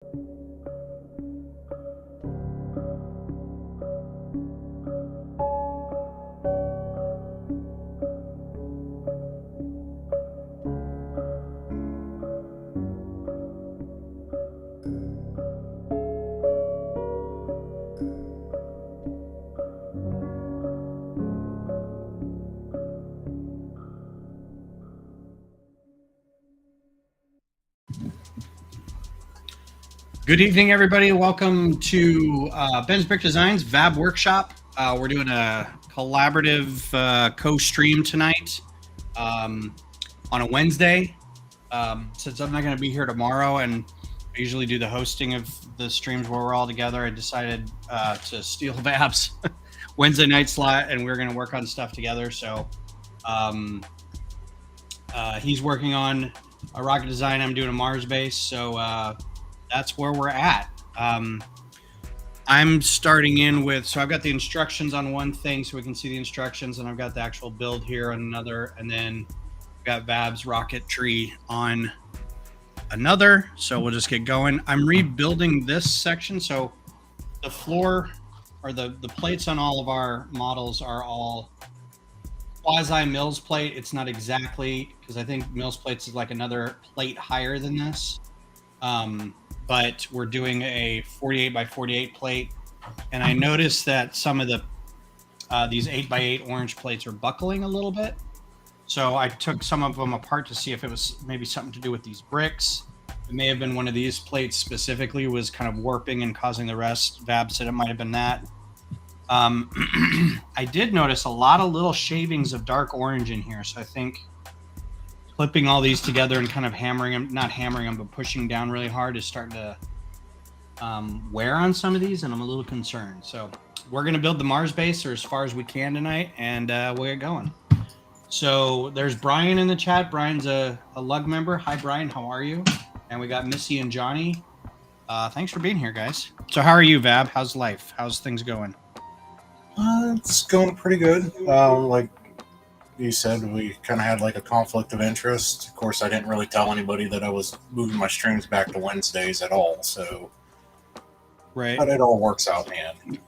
Good evening, everybody. Welcome to Ben's Brick Designs VAB Workshop. We're doing a collaborative co-stream tonight on a Wednesday. Since I'm not going to be here tomorrow, and I usually do the hosting of the streams where we're all together, I decided to steal VAB's Wednesday night slot, and we're going to work on stuff together. So he's working on a rocket design. I'm doing a Mars base. So that's where we're at. I'm starting in with, so I've got the instructions on one thing so we can see the instructions, and I've got the actual build here on another, and then I've got VAB's rocket tree on another. So we'll just get going. I'm rebuilding this section. So the floor or the plates on all of our models are all quasi Mills plate. It's not exactly, because I think Mills plates is like another plate higher than this. But we're doing a 48 by 48 plate. And I noticed that some of the these 8 by 8 orange plates are buckling a little bit. So I took some of them apart to see if it was maybe something to do with these bricks. It may have been one of these plates specifically was kind of warping and causing the rest. VAB said it might have been that. I did notice a lot of little shavings of dark orange in here. So I think clipping all these together and kind of hammering them, not hammering them, but pushing down really hard is starting to wear on some of these, and I'm a little concerned. So we're going to build the Mars base, or as far as we can tonight, and we'll get going. So there's Brian in the chat. Brian's a LUG member. Hi, Brian. How are you? And we got Missy and Johnny. Thanks for being here, guys. So how are you, VAB? How's life? How's things going? It's going pretty good. Like you said, we kind of had like a conflict of interest. Of course, I didn't really tell anybody that I was moving my streams back to Wednesdays at all. So, right. But it all works out, man.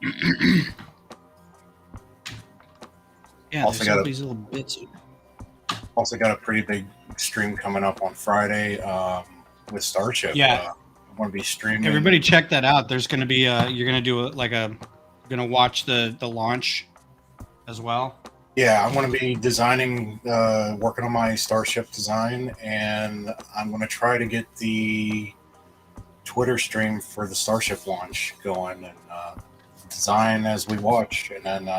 Yeah, also got these little bits. Also got a pretty big stream coming up on Friday with Starship. Yeah, I'm going to be streaming. Everybody, check that out. There's going to be you're going to do going to watch the launch as well. Yeah, I'm going to be designing, working on my Starship design, and I'm going to try to get the Twitter stream for the Starship launch going and design as we watch. And then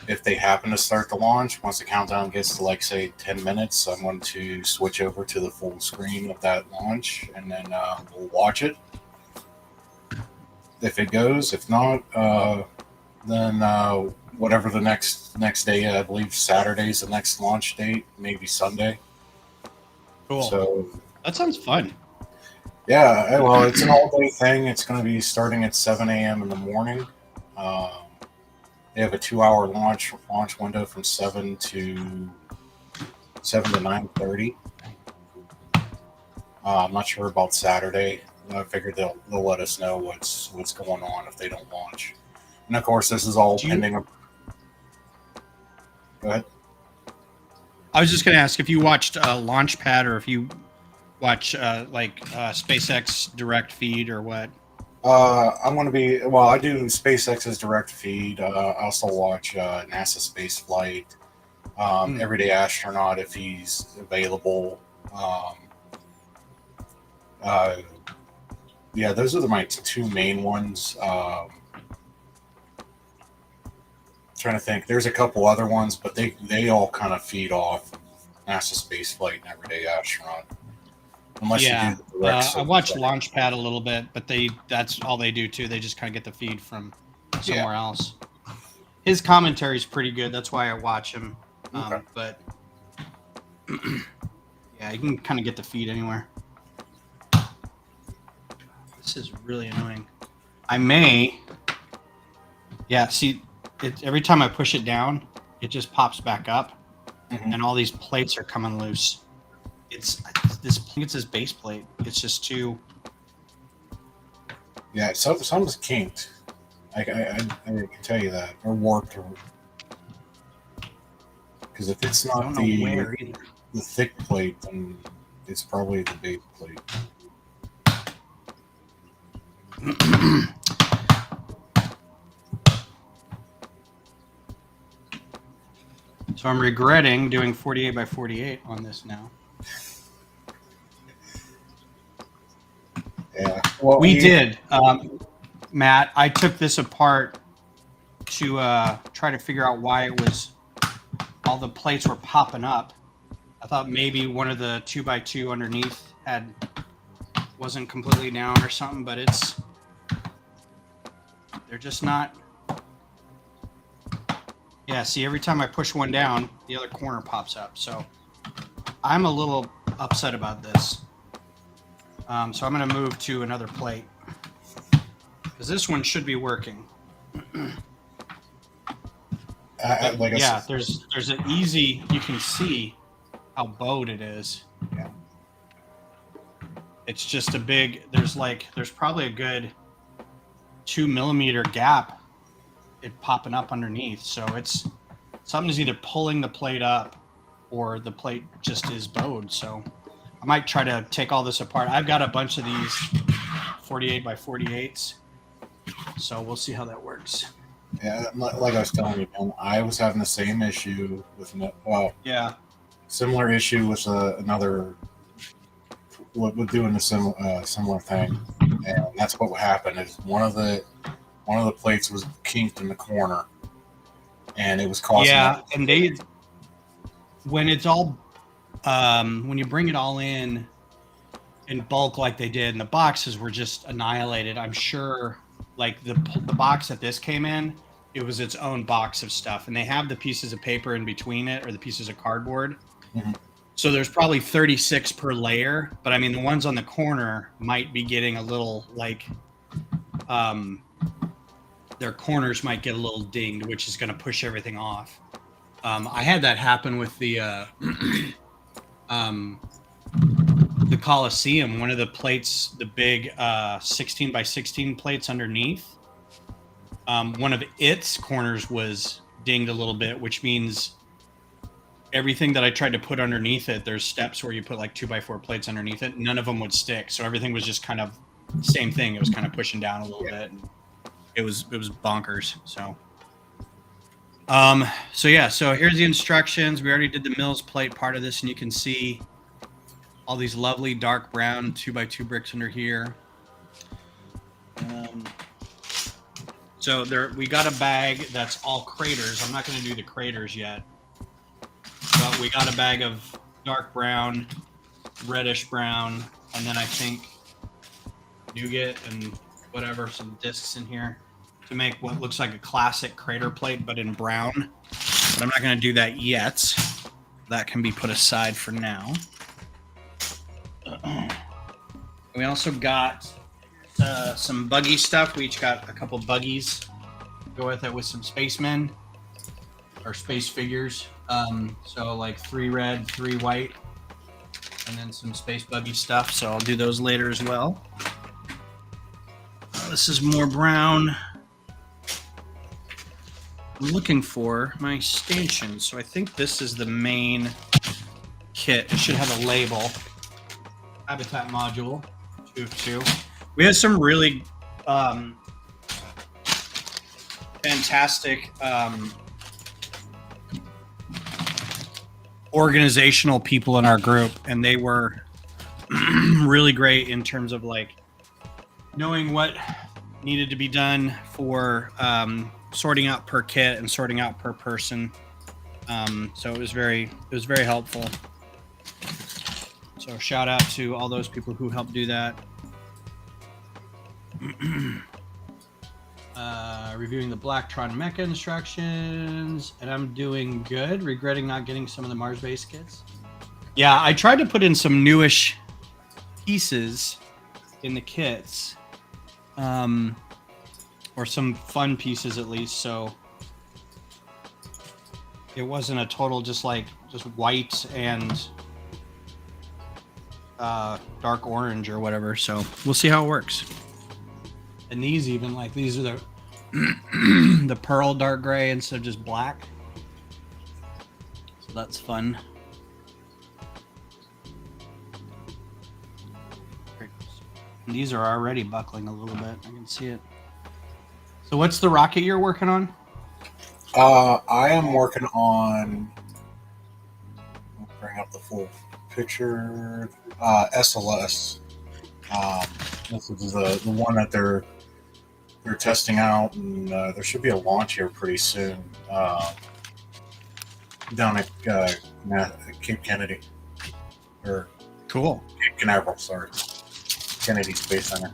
if they happen to start the launch, once the countdown gets to like, say, 10 minutes, I'm going to switch over to the full screen of that launch, and then we'll watch it. If it goes, if not, then whatever the next day, I believe Saturday's the next launch date, maybe Sunday. Cool. So that sounds fun. Yeah, well, it's an all-day thing. It's going to be starting at 7 a.m. in the morning. They have a 2-hour launch window from 7 to 9:30. I'm not sure about Saturday. I figured they'll let us know what's going on if they don't launch. And of course, this is all pending. Go ahead. I was just going to ask if you watched Launchpad, or if you watch SpaceX direct feed or what. I'm going to be, well, I do SpaceX's direct feed. I also watch NASA Space Flight, Everyday Astronaut if he's available. Yeah, those are my two main ones. Trying to think, there's a couple other ones, but they all kind of feed off NASA Space Flight and Everyday Astronaut. Unless you do the direct I watched Launchpad a little bit, but that's all they do too. They just kind of get the feed from somewhere else. His commentary is pretty good. That's why I watch him. Okay. But yeah, you can kind of get the feed anywhere. This is really annoying. I may. Yeah, see, every time I push it down, it just pops back up, and all these plates are coming loose. It's this base plate. It's just too. Yeah, some's kinked. I can tell you that, or warped, or because if it's I not don't know where either. the thick plate, then it's probably the base plate. So I'm regretting doing 48 by 48 on this now. Yeah. Well, We did, Matt. I took this apart to try to figure out why it was all the plates were popping up. I thought maybe one of the 2x2 underneath wasn't completely down or something, but they're just not. Yeah, see, every time I push one down, the other corner pops up. So I'm a little upset about this. So I'm going to move to another plate because this one should be working. Yeah, there's an easy. You can see how bowed it is. Yeah. It's just a big. There's probably a good 2 millimeter gap. It popping up underneath, so something's either pulling the plate up or the plate just is bowed. So I might try to take all this apart. I've got a bunch of these 48 by 48s, so we'll see how that works. Yeah, like I was telling you, man, I was having the same issue with similar issue with another with doing a similar thing, and that's what happened. Is one of the plates was kinked in the corner, and it was causing. Yeah, and when it's all when you bring it all in bulk like they did, and the boxes were just annihilated. I'm sure, like the box that this came in, it was its own box of stuff, and they have the pieces of paper in between it, or the pieces of cardboard. Mm-hmm. So there's probably 36 per layer, but I mean the ones on the corner might be getting a little like their corners might get a little dinged, which is going to push everything off. I had that happen with the Coliseum. One of the plates, the big 16 by 16 plates underneath, one of its corners was dinged a little bit, which means everything that I tried to put underneath it, there's steps where you put like 2x4 plates underneath it. None of them would stick. So everything was just kind of same thing. It was kind of pushing down a little bit. And it was bonkers. So so here's the instructions. We already did the Mills plate part of this, and you can see all these lovely dark brown 2x2 bricks under here. So we got a bag that's all craters. I'm not going to do the craters yet, but we got a bag of dark brown, reddish brown, and then I think nougat and whatever, some discs in here to make what looks like a classic crater plate, but in brown. But I'm not going to do that yet. That can be put aside for now. We also got some buggy stuff. We each got a couple buggies to go with it, with some spacemen or space figures. So like 3 red, 3 white, and then some space buggy stuff. So I'll do those later as well. This is more brown. I'm looking for my station. So I think this is the main kit. It should have a label. Habitat module 2 of 2. We had some really fantastic organizational people in our group, and they were really great in terms of like knowing what needed to be done for sorting out per kit and sorting out per person. So it was very helpful. So shout out to all those people who helped do that. Reviewing the Blacktron mecha instructions, and I'm doing good. Regretting not getting some of the Mars base kits. Yeah, I tried to put in some newish pieces in the kits, or some fun pieces at least. So it wasn't a total just white and dark orange or whatever. So we'll see how it works. And these even, like, these are the the pearl dark gray instead of just black. So that's fun. And these are already buckling a little bit. I can see it. So what's the rocket you're working on? I am working on. I'll bring up the full picture. SLS. This is the one that they're testing out, and there should be a launch here pretty soon down at Cape Kennedy, or Cool. Cape Canaveral, sorry, Kennedy Space Center.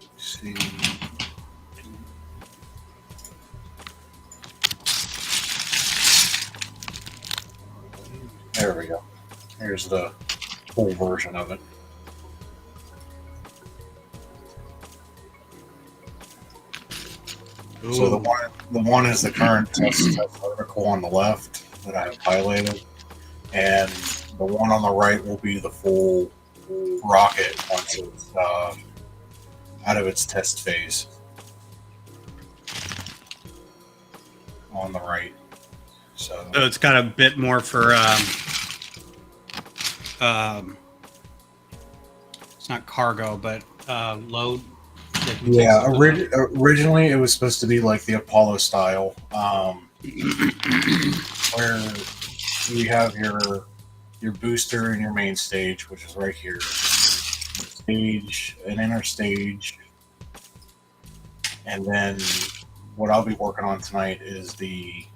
Let's see. There we go. Here's the full version of it. Ooh. So the one is the current test article on the left that I have highlighted, and the one on the right will be the full rocket once it's out of its test phase. On the right, so it's got a bit more for it's not cargo, but load. yeah. Originally, it was supposed to be like the Apollo style, where you have your booster and your main stage, which is right here. Stage, an inner stage, and then what I'll be working on tonight is the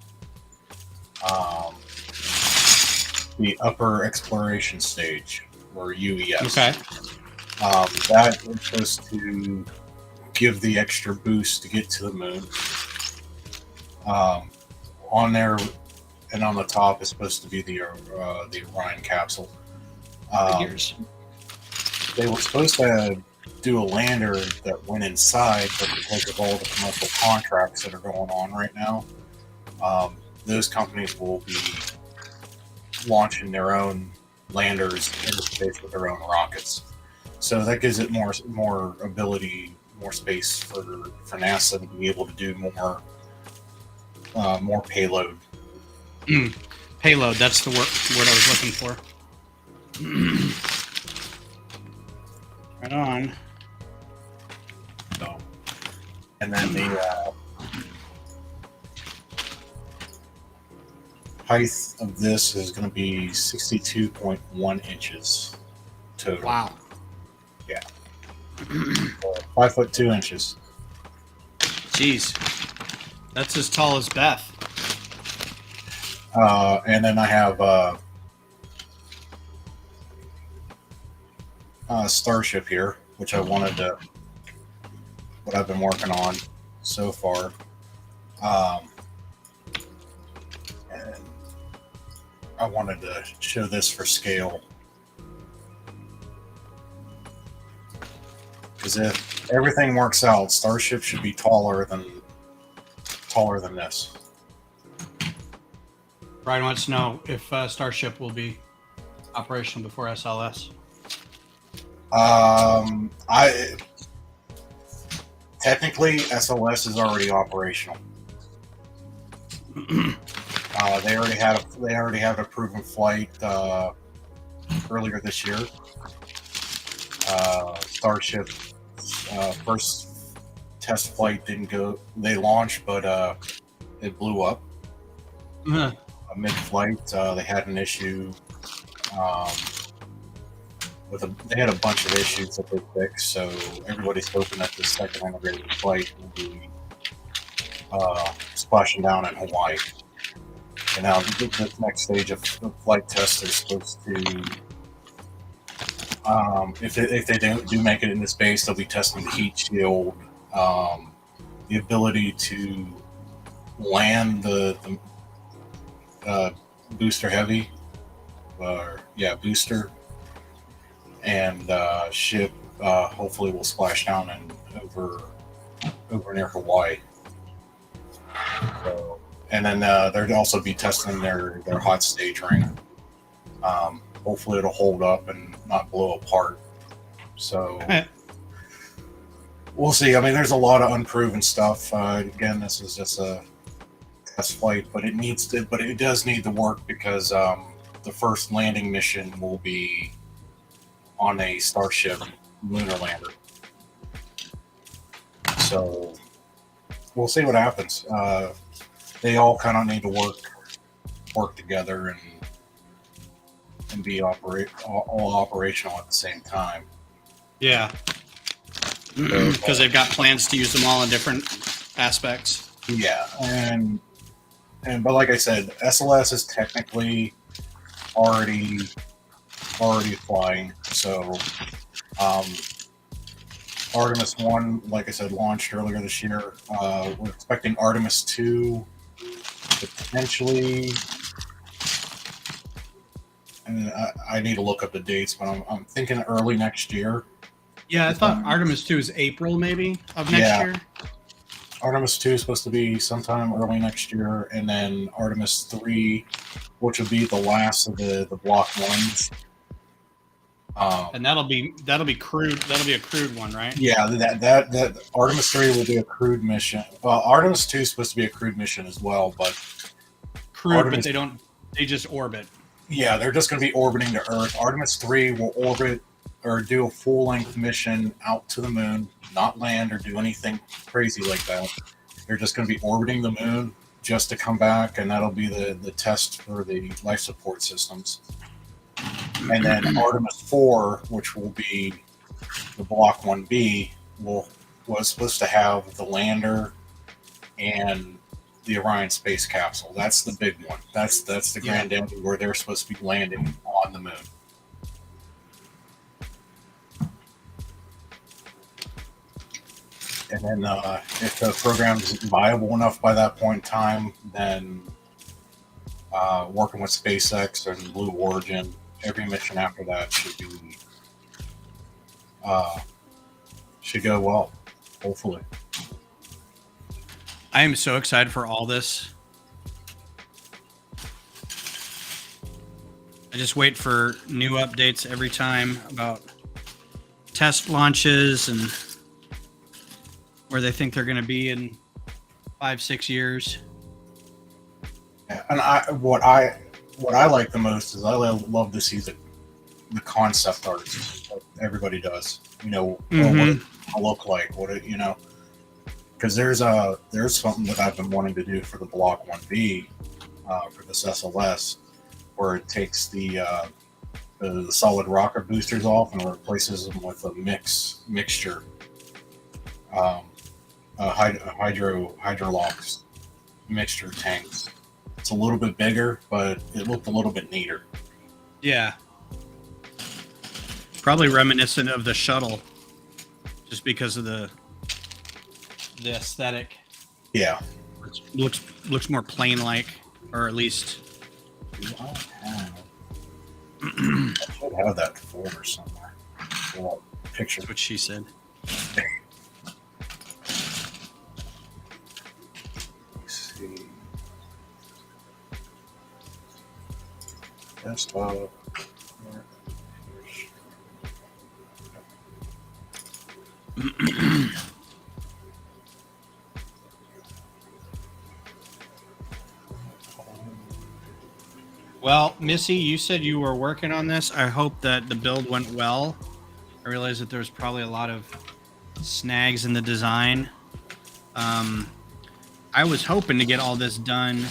upper exploration stage, or UES. Okay. That is supposed to give the extra boost to get to the moon. On there and on the top is supposed to be the Orion capsule. They were supposed to do a lander that went inside, but because of all the commercial contracts that are going on right now, those companies will be launching their own landers into space with their own rockets. So that gives it more ability, more space for NASA to be able to do more payload. Payload, that's the word I was looking for. Right on. So, and then the height of this is going to be 62.1 inches total. Wow. Yeah. 5'2". Jeez. That's as tall as Beth. And then I have Starship here, which what I've been working on so far. And I wanted to show this for scale. Because if everything works out, Starship should be taller than this. Brian wants to know if Starship will be operational before SLS. Technically SLS is already operational. They already had a proven flight earlier this year. Starship first test flight didn't go. They launched, but it blew up. Mid-flight, they had an issue. They had a bunch of issues that they fixed, so everybody's hoping that the second integrated flight will be splashing down in Hawaii. And now this next stage of flight test is supposed to, if they do make it into space, they'll be testing the heat shield, the ability to land the booster heavy, booster, and ship hopefully will splash down and over near Hawaii. So, and then they'll also be testing their hot stage ring. Hopefully it'll hold up and not blow apart. So we'll see. I mean, there's a lot of unproven stuff. Again, this is just a test flight, but it does need to work because the first landing mission will be on a Starship lunar lander. So we'll see what happens. They all kind of need to work together and be all operational at the same time. Yeah, because they've got plans to use them all in different aspects. Yeah, but like I said, SLS is technically already flying. So Artemis 1, like I said, launched earlier this year. We're expecting Artemis 2 potentially. And I need to look up the dates, but I'm thinking early next year. Yeah, I thought Artemis 2 is April maybe of next year. Artemis 2 is supposed to be sometime early next year, and then Artemis 3, which will be the last of the Block 1s. And that'll be crewed. That'll be a crewed one, right? Yeah, that Artemis 3 will be a crewed mission. Well, Artemis 2 is supposed to be a crewed mission as well, but crewed, but they just orbit. Yeah, they're just going to be orbiting to Earth. Artemis 3 will orbit or do a full-length mission out to the moon, not land or do anything crazy like that. They're just going to be orbiting the moon just to come back, and that'll be the test for the life support systems. And then Artemis 4, which will be the Block 1B, was supposed to have the lander and the Orion space capsule. That's the big one. That's the granddaddy where they're supposed to be landing on the moon. And then if the program is viable enough by that point in time, then working with SpaceX and Blue Origin, every mission after that should go well, hopefully. I am so excited for all this. I just wait for new updates every time about test launches and where they think they're going to be in 5-6 years. And what I like the most is I love to see the concept art that everybody does. What it look like, because there's something that I've been wanting to do for the Block 1B for this SLS, where it takes the solid rocket boosters off and replaces them with a mixture hydrolox mixture tanks. It's a little bit bigger, but it looked a little bit neater. Yeah. Probably reminiscent of the shuttle, just because of the aesthetic. Yeah. It looks more plain-like, or at least. I should have that folder somewhere. Picture. That's what she said. Let's see. Desktop. Well, Missy, you said you were working on this. I hope that the build went well. I realized that there was probably a lot of snags in the design. I was hoping to get all this done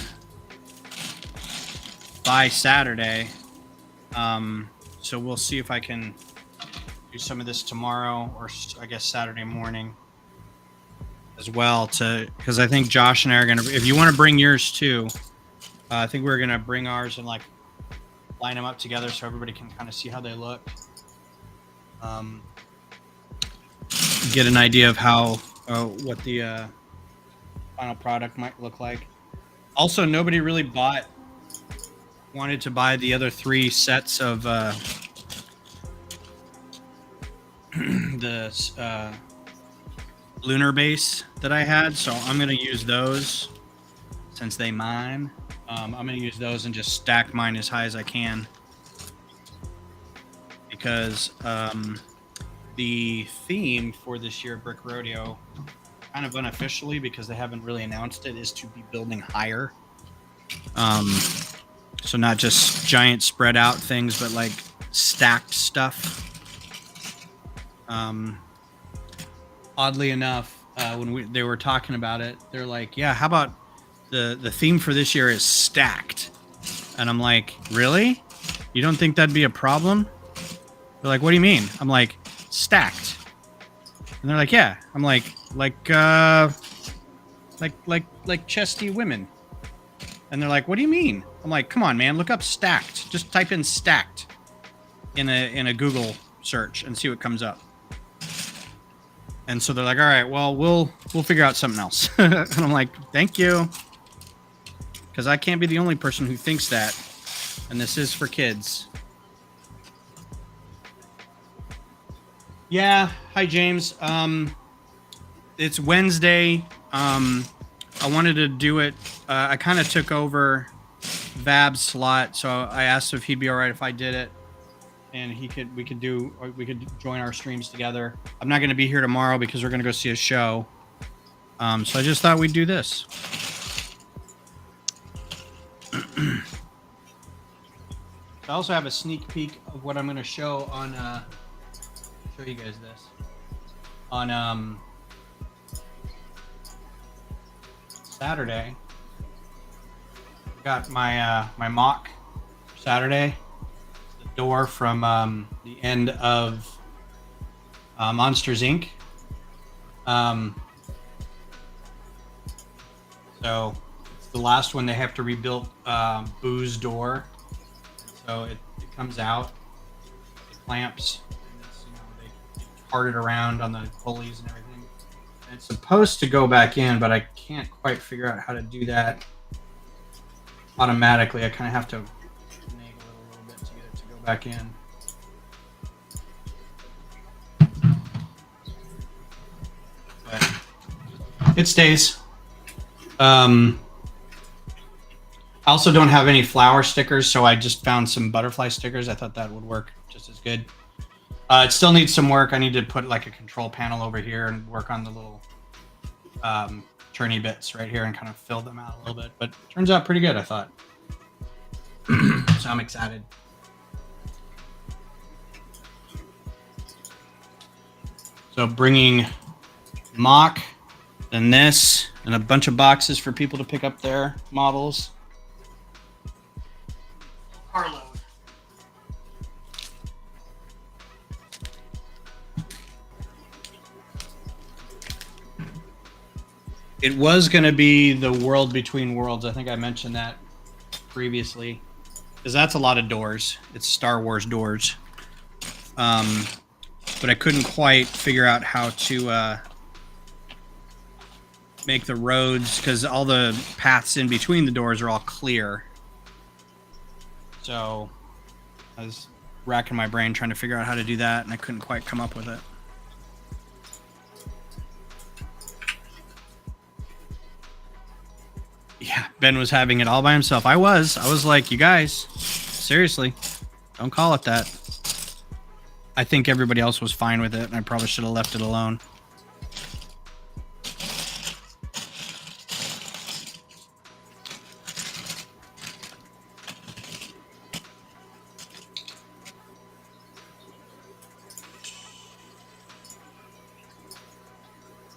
by Saturday. So we'll see if I can do some of this tomorrow, or I guess Saturday morning as well, because I think Josh and I are going to, if you want to bring yours too, I think we're going to bring ours and line them up together so everybody can kind of see how they look. Get an idea of what the final product might look like. Also, nobody really wanted to buy the other 3 sets of the lunar base that I had, so I'm going to use those since they mine. I'm going to use those and just stack mine as high as I can, because the theme for this year, Brick Rodeo, kind of unofficially because they haven't really announced it, is to be building higher. So not just giant spread out things, but like stacked stuff. Oddly enough, when they were talking about it, they're like, "Yeah, how about the theme for this year is stacked?" And I'm like, "Really? You don't think that'd be a problem?" They're like, "What do you mean?" I'm like, "Stacked." And they're like, "Yeah." I'm like chesty women. And they're like, "What do you mean?" I'm like, "Come on, man, look up stacked. Just type in stacked in a Google search and see what comes up." And so they're like, "All right, well, we'll figure out something else." And I'm like, "Thank you." Because I can't be the only person who thinks that. And this is for kids. Yeah. Hi, James. It's Wednesday. I wanted to do it. I kind of took over VAB's slot, so I asked if he'd be all right if I did it, and we could join our streams together. I'm not going to be here tomorrow because we're going to go see a show. So I just thought we'd do this. I also have a sneak peek of what I'm going to show on. Show you guys this on Saturday. Got my my mock for Saturday. The door from the end of Monsters Inc. So it's the last one they have to rebuild Boo's door. So it comes out, it clamps, and it's, they cart it around on the pulleys and everything. And it's supposed to go back in, but I can't quite figure out how to do that automatically. I kind of have to finagle it a little bit to get it to go back in. But it stays. I also don't have any flower stickers, so I just found some butterfly stickers. I thought that would work just as good. It still needs some work. I need to put like a control panel over here and work on the little turny bits right here and kind of fill them out a little bit. But it turns out pretty good, I thought. So I'm excited. So bringing mock, then this, and a bunch of boxes for people to pick up their models. Carload. It was going to be the World Between Worlds. I think I mentioned that previously, because that's a lot of doors. It's Star Wars doors. But I couldn't quite figure out how to make the roads, because all the paths in between the doors are all clear. So I was racking my brain trying to figure out how to do that, and I couldn't quite come up with it. Yeah, Ben was having it all by himself. I was like, you guys, seriously, don't call it that. I think everybody else was fine with it, and I probably should have left it alone.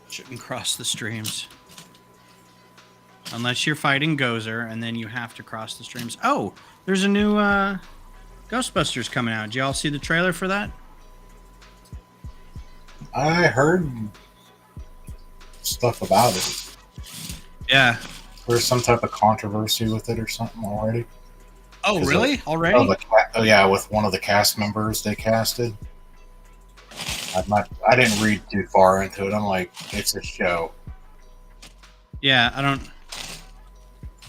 Shouldn't cross the streams. Unless you're fighting Gozer, and then you have to cross the streams. Oh, there's a new Ghostbusters coming out. Did y'all see the trailer for that? I heard stuff about it. Yeah. There's some type of controversy with it or something already. Oh, really? Already? Yeah, with one of the cast members they casted. I didn't read too far into it. I'm like, it's a show. Yeah, I don't...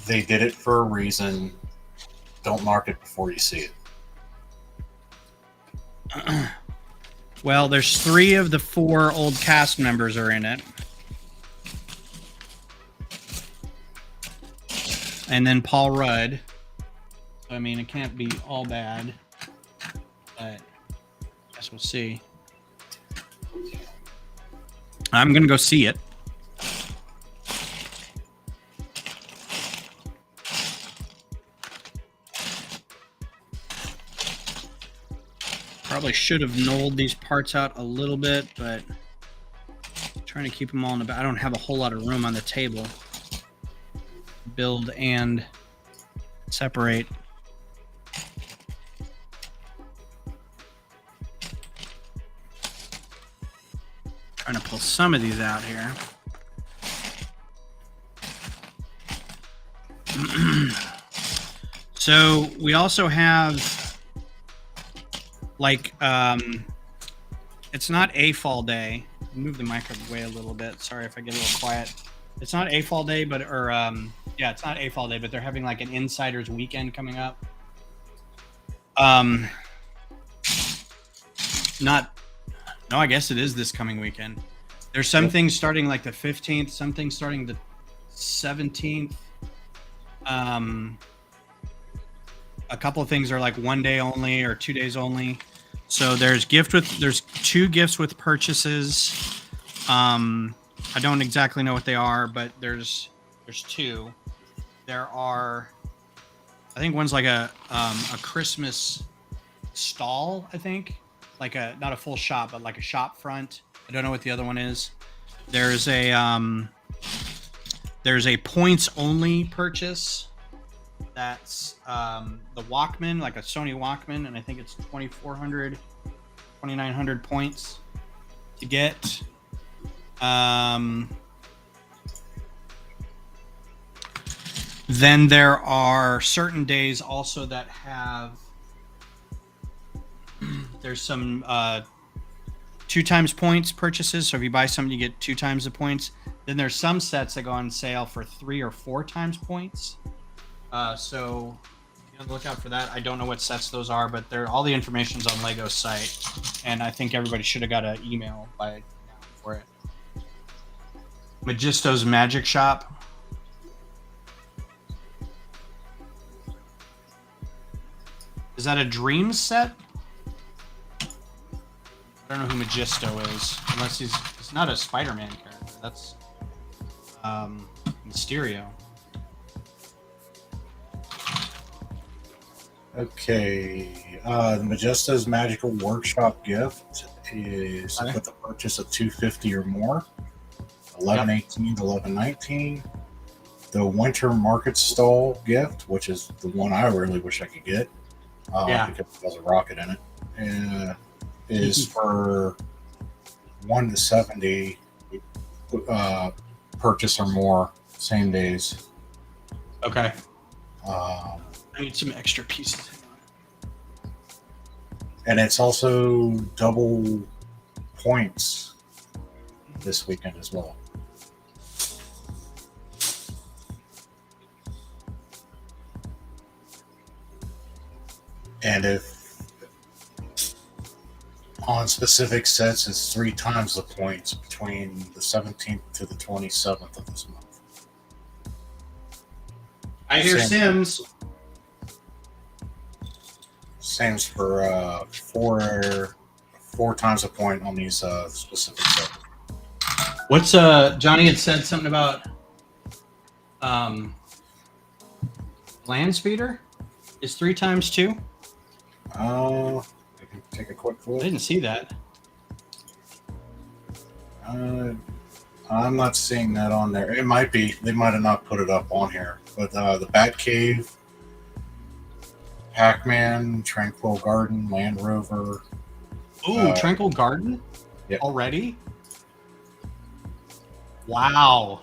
They did it for a reason. Don't mark it before you see it. Well, there's 3 of the 4 old cast members are in it. And then Paul Rudd. So, I mean, it can't be all bad. But I guess we'll see. I'm gonna go see it. Probably should have knolled these parts out a little bit, but I'm trying to keep them all in the back. I don't have a whole lot of room on the table. Build and separate. Trying to pull some of these out here. So we also have like it's not a fall day. Move the mic away a little bit. Sorry if I get a little quiet. It's not a fall day, but yeah, it's not a fall day, but they're having like an insiders weekend coming up. No, I guess it is this coming weekend. There's some things starting like the 15th, some things starting the 17th. A couple of things are like 1 day only or 2 days only. So there's 2 gifts with purchases. I don't exactly know what they are, but there's 2. There are, I think one's like a Christmas stall, I think. Like not a full shop, but like a shop front. I don't know what the other one is. There's a points only purchase. That's the Walkman, like a Sony Walkman, and I think it's 2,900 points to get. Then there are certain days also that have there's some 2 times points purchases. So if you buy something, you get 2 times the points. Then there's some sets that go on sale for 3 or 4 times points. So look out for that. I don't know what sets those are, but all the information's on Lego's site, and I think everybody should have got an email by now for it. Magisto's Magic Shop. Is that a Dreams set? I don't know who Magisto is, unless he's not a Spider-Man character. That's Mysterio. Okay, the Magisto's Magical Workshop gift is with the purchase of $250 or more. 1118 to 1119. The Winter Market Stall gift, which is the one I really wish I could get, because it has a rocket in it, is for 1 to 70 purchase or more, same days. Okay. I need some extra pieces. And it's also double points this weekend as well. And if on specific sets, it's 3 times the points between the 17th to the 27th of this month. I hear Sims. Same's for 4 times a point on these specific sets. What's Johnny had said something about land speeder is 3 times 2. I can take a quick look. I didn't see that. I'm not seeing that on there. It might be. They might have not put it up on here. But the Batcave, Pac-Man, Tranquil Garden, Land Rover. Ooh, Tranquil Garden? Yep. Already? Wow.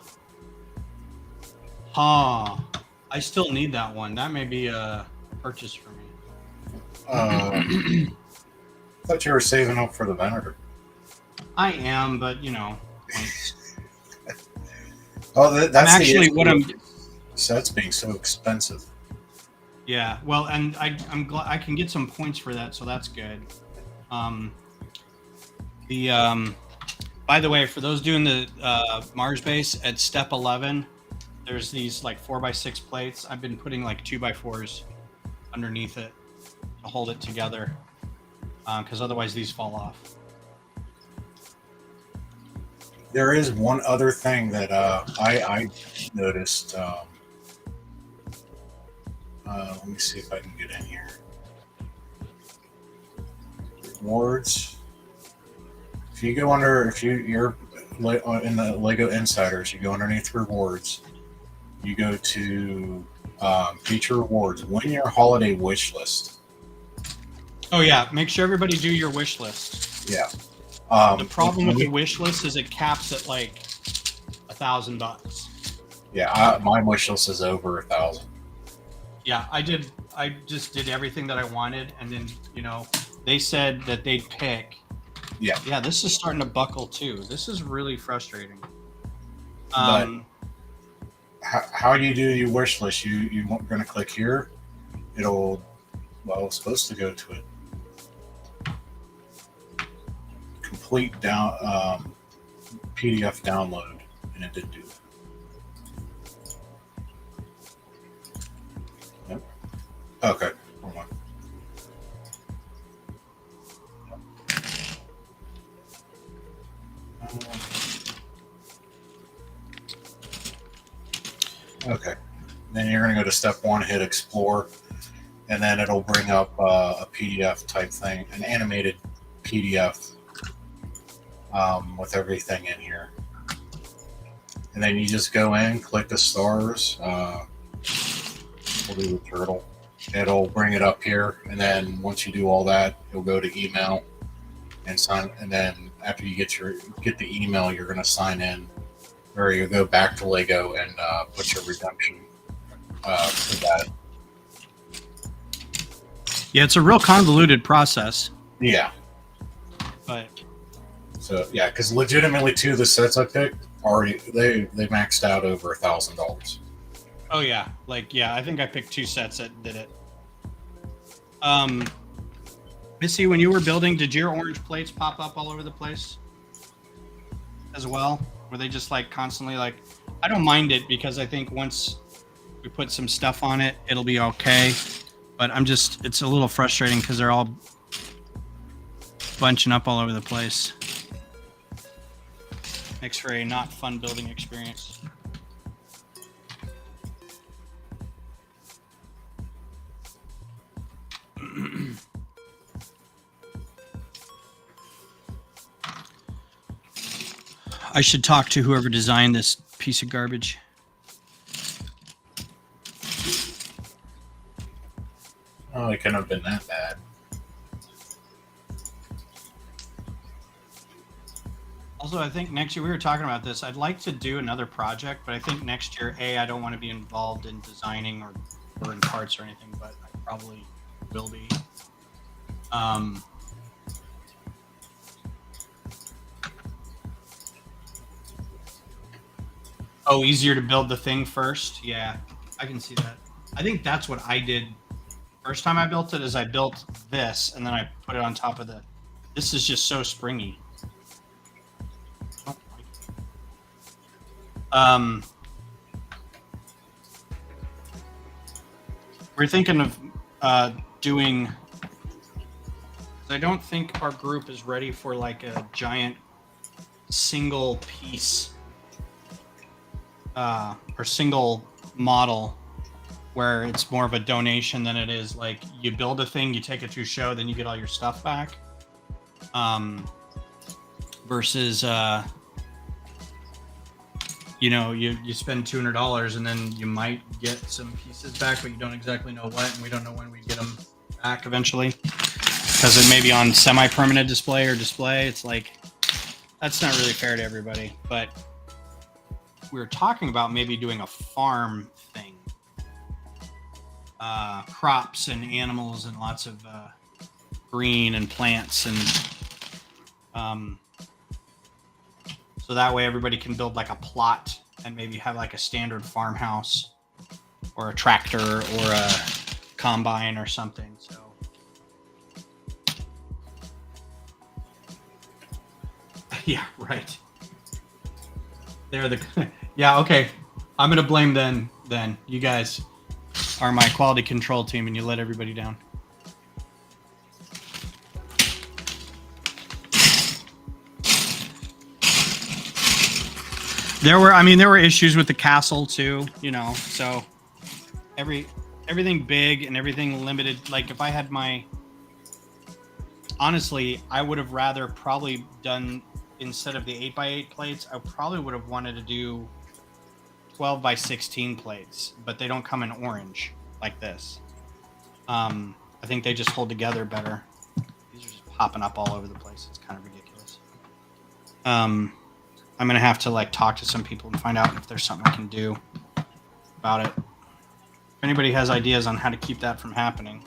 Huh. I still need that one. That may be a purchase for me. I thought you were saving up for the Venator. I am, but that's actually what I'm. Sets being so expensive. Yeah, well, and I'm glad I can get some points for that, so that's good. By the way, for those doing the Mars base at step 11, there's these like 4x6 plates. I've been putting like 2x4s underneath it to hold it together, because otherwise these fall off. There is one other thing that I noticed. Let me see if I can get in here. Rewards. If you go under, you're in the Lego Insiders, you go underneath rewards. You go to feature rewards. Win your holiday wish list. Oh yeah, make sure everybody do your wish list. Yeah. The problem with the wish list is it caps at like $1,000. Yeah, my wish list is over 1,000. Yeah, I just did everything that I wanted, and then they said that they'd pick. Yeah. Yeah, this is starting to buckle too. This is really frustrating. But how do you do your wish list? You're going to click here. It's supposed to go to it. Complete PDF download, and it didn't do that. Yep. Okay, hold on. Okay, then you're going to go to step 1, hit explore, and then it'll bring up a PDF type thing, an animated PDF with everything in here. And then you just go in, click the stars. We'll do the turtle. It'll bring it up here, and then once you do all that, you'll go to email and sign. And then after you get the email, you're going to sign in, or you go back to Lego and put your redemption for that. Yeah, it's a real convoluted process. Yeah. But so yeah, because legitimately, 2 of the sets I picked already they maxed out over $1,000. oh yeah, I think I picked 2 sets that did it. Missy, when you were building, did your orange plates pop up all over the place as well? Were they just like constantly like? I don't mind it because I think once we put some stuff on it, it'll be okay. But it's a little frustrating because they're all bunching up all over the place. Makes for a not fun building experience. I should talk to whoever designed this piece of garbage. Oh, it couldn't have been that bad. Also, I think next year, we were talking about this, I'd like to do another project, but I think next year, I don't want to be involved in designing or in parts or anything, but I probably will be. Oh, easier to build the thing first? Yeah, I can see that. I think that's what I did. First time I built it is I built this, and then I put it on top of this is just so springy. We're thinking of doing. I don't think our group is ready for like a giant single piece or single model where it's more of a donation than it is like you build a thing, you take it to a show, then you get all your stuff back. Versus you spend $200 and then you might get some pieces back, but you don't exactly know what, and we don't know when we get them back eventually because it may be on semi-permanent display or display. It's like that's not really fair to everybody. But we were talking about maybe doing a farm thing, crops and animals and lots of green and plants, and so that way everybody can build like a plot and maybe have like a standard farmhouse or a tractor or a combine or something. So yeah, right. They're the yeah, okay. I'm gonna blame then. You guys are my quality control team and you let everybody down. There were issues with the castle too, you know. So everything big and everything limited. Like if I had honestly, I would have rather probably done, instead of the 8x8 plates, I probably would have wanted to do 12x16 plates, but they don't come in orange like this. I think they just hold together better. These are just popping up all over the place. It's kind of ridiculous. I'm gonna have to like talk to some people and find out if there's something I can do about it. If anybody has ideas on how to keep that from happening.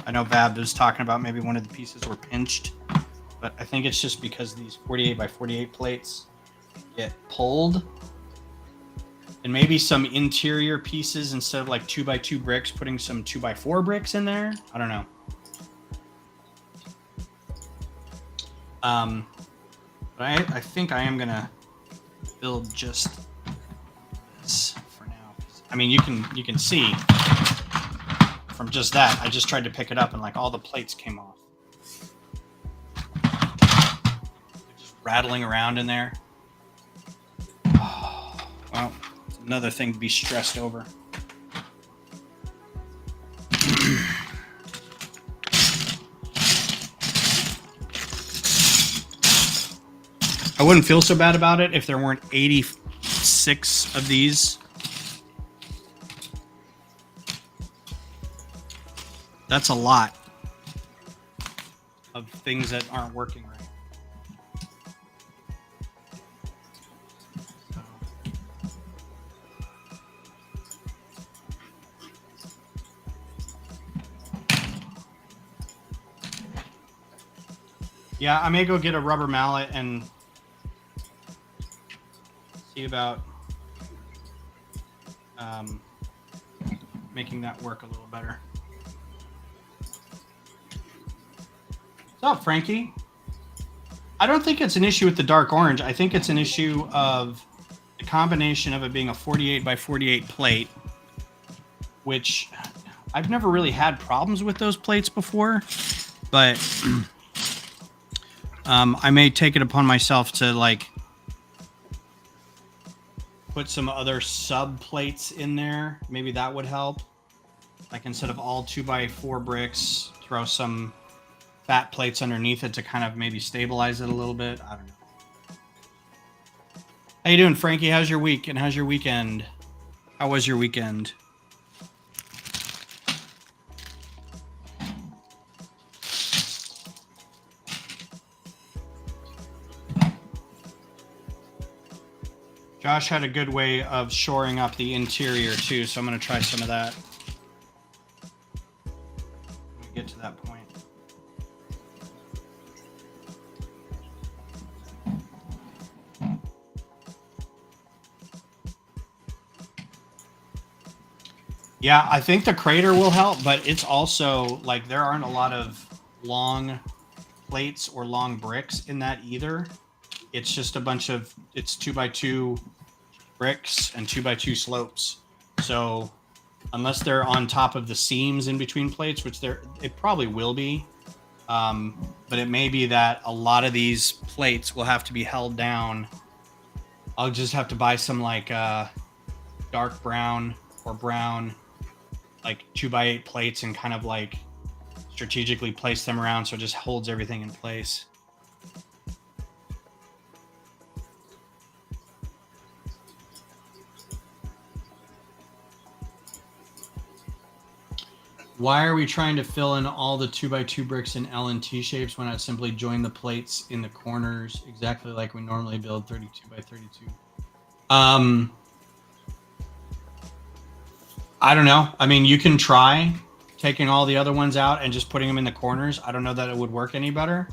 I know VAB was talking about maybe one of the pieces were pinched, but I think it's just because these 48x48 plates get pulled, and maybe some interior pieces, instead of like 2x2 bricks, putting some 2x4 bricks in there. I don't know. But I think I am gonna build just this for now. I mean, you can see from just that, I just tried to pick it up and like all the plates came off. They're just rattling around in there. Oh, well, it's another thing to be stressed over. I wouldn't feel so bad about it if there weren't 86 of these. That's a lot of things that aren't working right. So. Yeah, I may go get a rubber mallet and see about making that work a little better. What's up, Frankie? I don't think it's an issue with the dark orange. I think it's an issue of the combination of it being a 48x48 plate, which I've never really had problems with those plates before, but I may take it upon myself to like put some other sub plates in there. Maybe that would help. Like instead of all 2x4 bricks, throw some fat plates underneath it to kind of maybe stabilize it a little bit. I don't know. How you doing, Frankie? How's your week and how's your weekend? How was your weekend? Josh had a good way of shoring up the interior too, so I'm going to try some of that. When we get to that point. Yeah, I think the crater will help, but it's also like there aren't a lot of long plates or long bricks in that either. It's just a bunch of, it's 2x2 bricks and 2x2 slopes. So unless they're on top of the seams in between plates, which it probably will be, but it may be that a lot of these plates will have to be held down. I'll just have to buy some like dark brown or brown, like 2x8 plates and kind of like strategically place them around so it just holds everything in place. Why are we trying to fill in all the 2x2 bricks in L and T shapes when I simply join the plates in the corners exactly like we normally build 32x32? I don't know. I mean, you can try taking all the other ones out and just putting them in the corners. I don't know that it would work any better.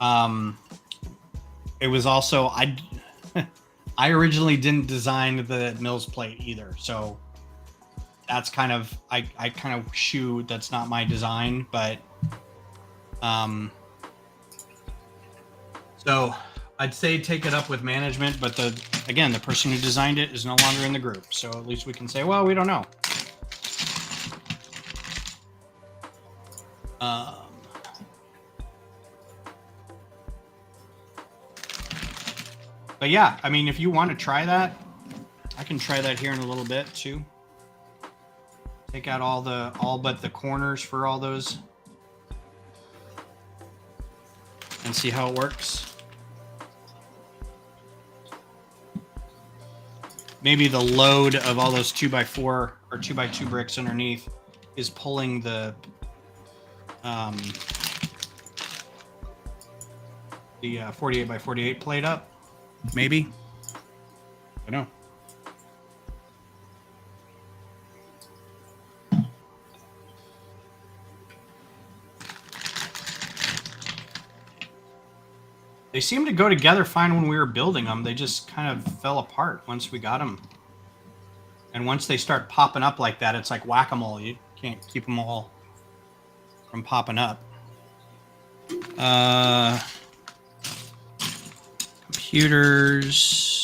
It was also, I originally didn't design the Mills plate either. So that's kind of, I kind of shoot, that's not my design, but, so I'd say take it up with management, but again, the person who designed it is no longer in the group. So at least we can say, well, we don't know. But yeah, I mean, if you want to try that, I can try that here in a little bit too. Take out all but the corners for all those and see how it works. Maybe the load of all those 2x4 or 2x2 bricks underneath is pulling the 48x48 plate up. Maybe. I don't know. They seemed to go together fine when we were building them. They just kind of fell apart once we got them. And once they start popping up like that, it's like whack-a-mole. You can't keep them all from popping up. Computers.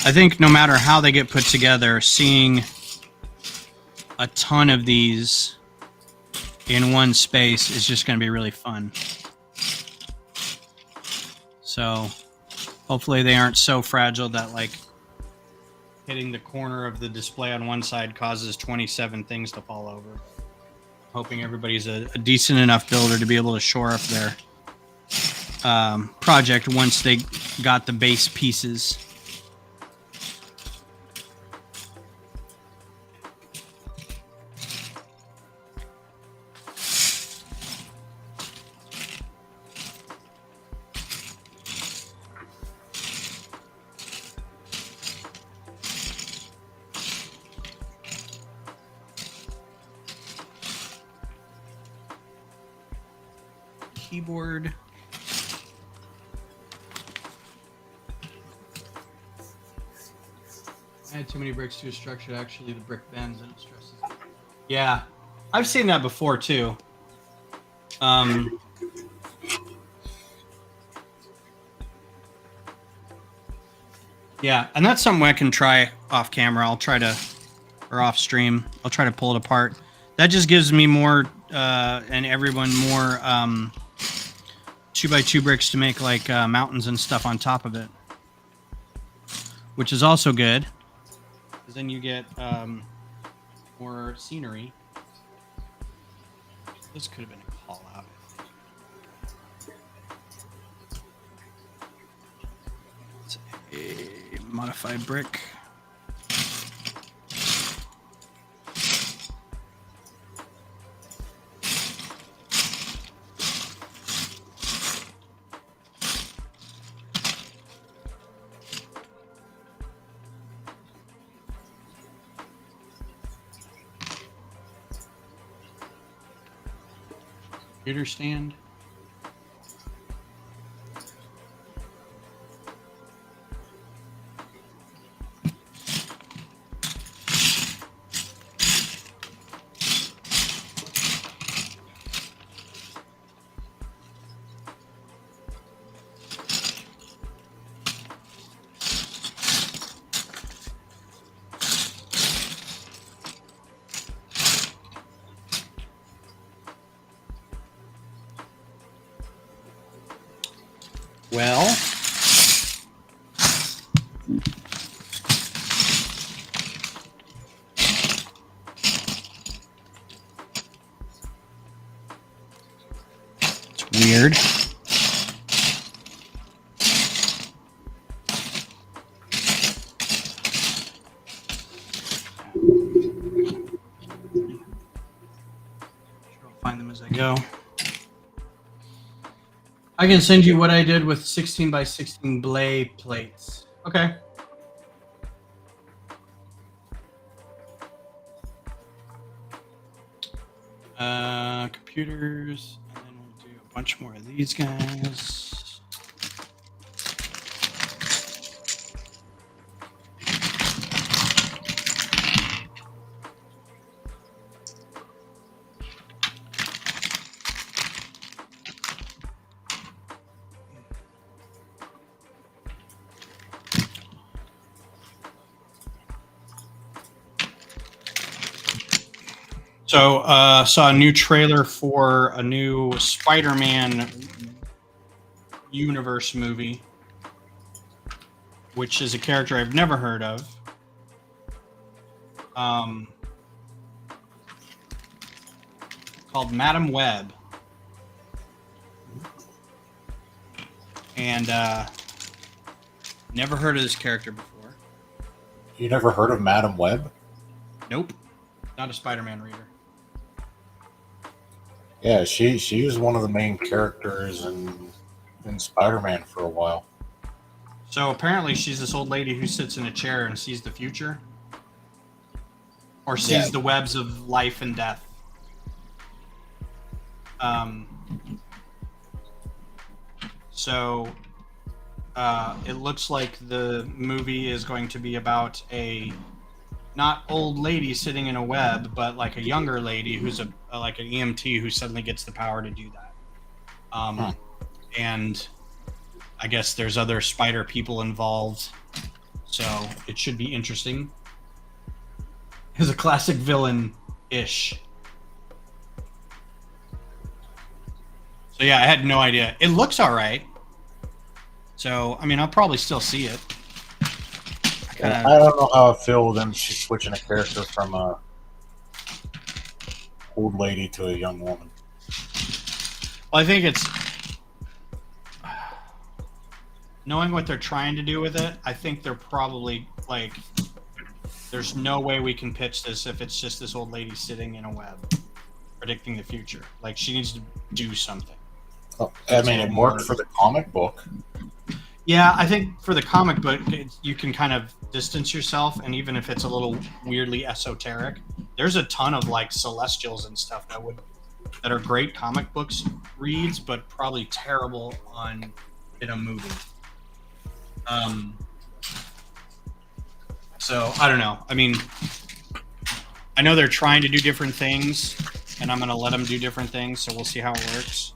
I think no matter how they get put together, seeing a ton of these in one space is just going to be really fun. So hopefully they aren't so fragile that like hitting the corner of the display on one side causes 27 things to fall over. Hoping everybody's a decent enough builder to be able to shore up their project once they got the base pieces. Keyboard. I had too many bricks to a structure. Actually, the brick bends and it stresses it. Yeah, I've seen that before too. Yeah, and that's something I can try off camera. I'll try to, or off stream. I'll try to pull it apart. That just gives me more, and everyone more 2x2 bricks to make like mountains and stuff on top of it, which is also good because then you get more scenery. This could have been a call out. It's a modified brick. Computer stand. Well, it's weird. I'll find them as I go. I can send you what I did with 16x16 blade plates. Okay. Computers, and then we'll do a bunch more of these guys. So, saw a new trailer for a new Spider-Man universe movie, which is a character I've never heard of. Called Madam Web. And never heard of this character before. You never heard of Madam Web? Nope. Not a Spider-Man reader. Yeah, she was one of the main characters in Spider-Man for a while. So apparently she's this old lady who sits in a chair and sees the future. Or sees the webs of life and death. So it looks like the movie is going to be about a not old lady sitting in a web, but like a younger lady who's like an EMT who suddenly gets the power to do that. And I guess there's other spider people involved, so it should be interesting. He's a classic villain-ish. So yeah, I had no idea. It looks all right. So, I mean, I'll probably still see it. I don't know how I feel with them switching a character from a old lady to a young woman. Well, I think it's knowing what they're trying to do with it. I think they're probably like, there's no way we can pitch this if it's just this old lady sitting in a web predicting the future. Like, she needs to do something. Oh, I mean, it worked for the comic book. Yeah, I think for the comic book, you can kind of distance yourself, and even if it's a little weirdly esoteric, there's a ton of like celestials and stuff that are great comic books reads, but probably terrible in a movie. So I don't know. I mean, I know they're trying to do different things, and I'm gonna let them do different things. So we'll see how it works.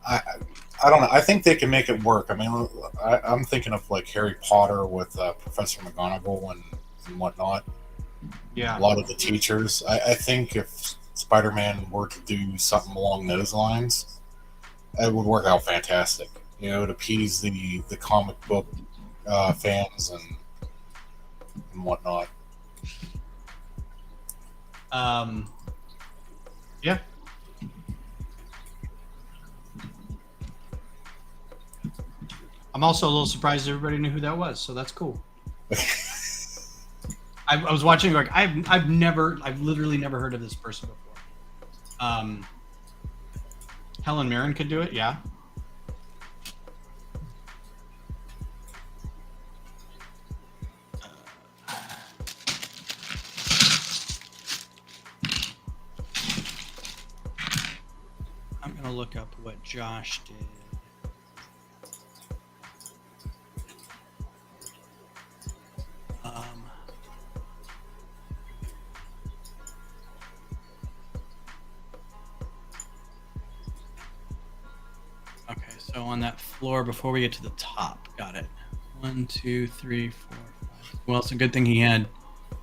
I don't know. I think they can make it work. I mean, I'm thinking of like Harry Potter with Professor McGonagall and whatnot. Yeah. A lot of the teachers. I think if Spider-Man were to do something along those lines, it would work out fantastic. You know, to appease the comic book fans and whatnot. Yeah. I'm also a little surprised everybody knew who that was, so that's cool. I was watching like I've literally never heard of this person before. Helen Mirren could do it, yeah. I'm gonna look up what Josh did. Okay, so on that floor before we get to the top, got it. 1, 2, 3, 4, 5. Well, it's a good thing he had a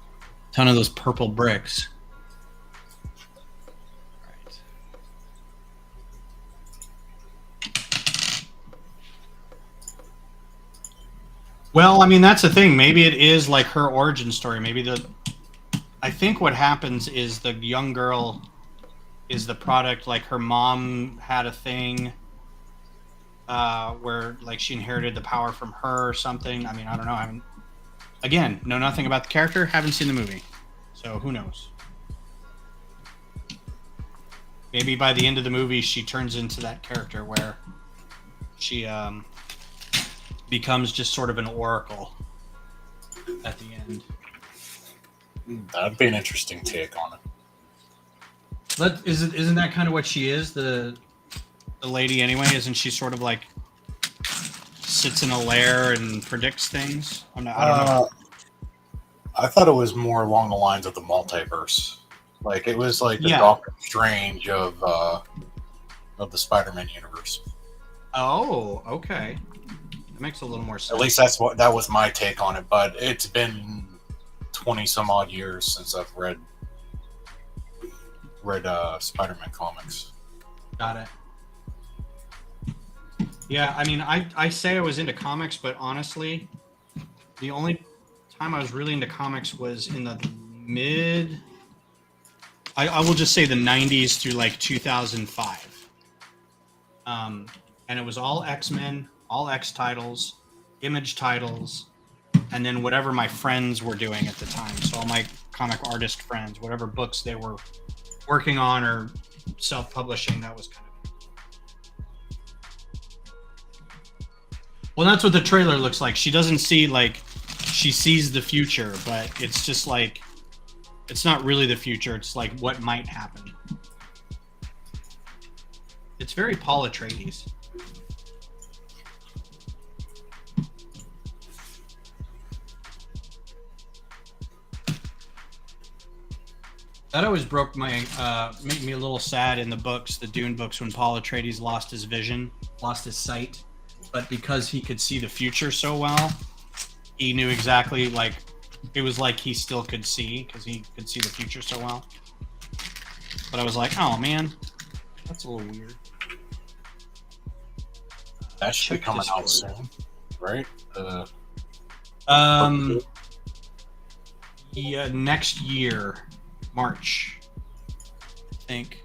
ton of those purple bricks. Right. Well, I mean, that's the thing. Maybe it is like her origin story. I think what happens is the young girl is the product, like her mom had a thing where like she inherited the power from her or something. I mean, I don't know. I haven't, again, know nothing about the character. Haven't seen the movie, so who knows? Maybe by the end of the movie, she turns into that character where she becomes just sort of an oracle at the end. That'd be an interesting take on it. Isn't that kind of what she is? The lady anyway, isn't she sort of like sits in a lair and predicts things? I don't know. I thought it was more along the lines of the multiverse. Like it was like the Doctor Strange of the Spider-Man universe. Oh, okay. That makes a little more sense. At least that was my take on it. But it's been 20 some odd years since I've read read Spider-Man comics. Got it. Yeah, I mean, I say I was into comics, but honestly, the only time I was really into comics was in the mid. I will just say the 90s through like 2005. And it was all X-Men, all X titles, Image titles, and then whatever my friends were doing at the time. So all my comic artist friends, whatever books they were working on or self-publishing, that was kind of. Well, that's what the trailer looks like. She doesn't see, like, she sees the future, but it's just like, it's not really the future. It's like what might happen. It's very Paul Atreides. That always broke my, made me a little sad in the books, the Dune books, when Paul Atreides lost his vision, lost his sight. But because he could see the future so well, he knew exactly, like, it was like he still could see because he could see the future so well. But I was like, oh man, that's a little weird. That should be coming out soon, right? Yeah, next year, March, I think.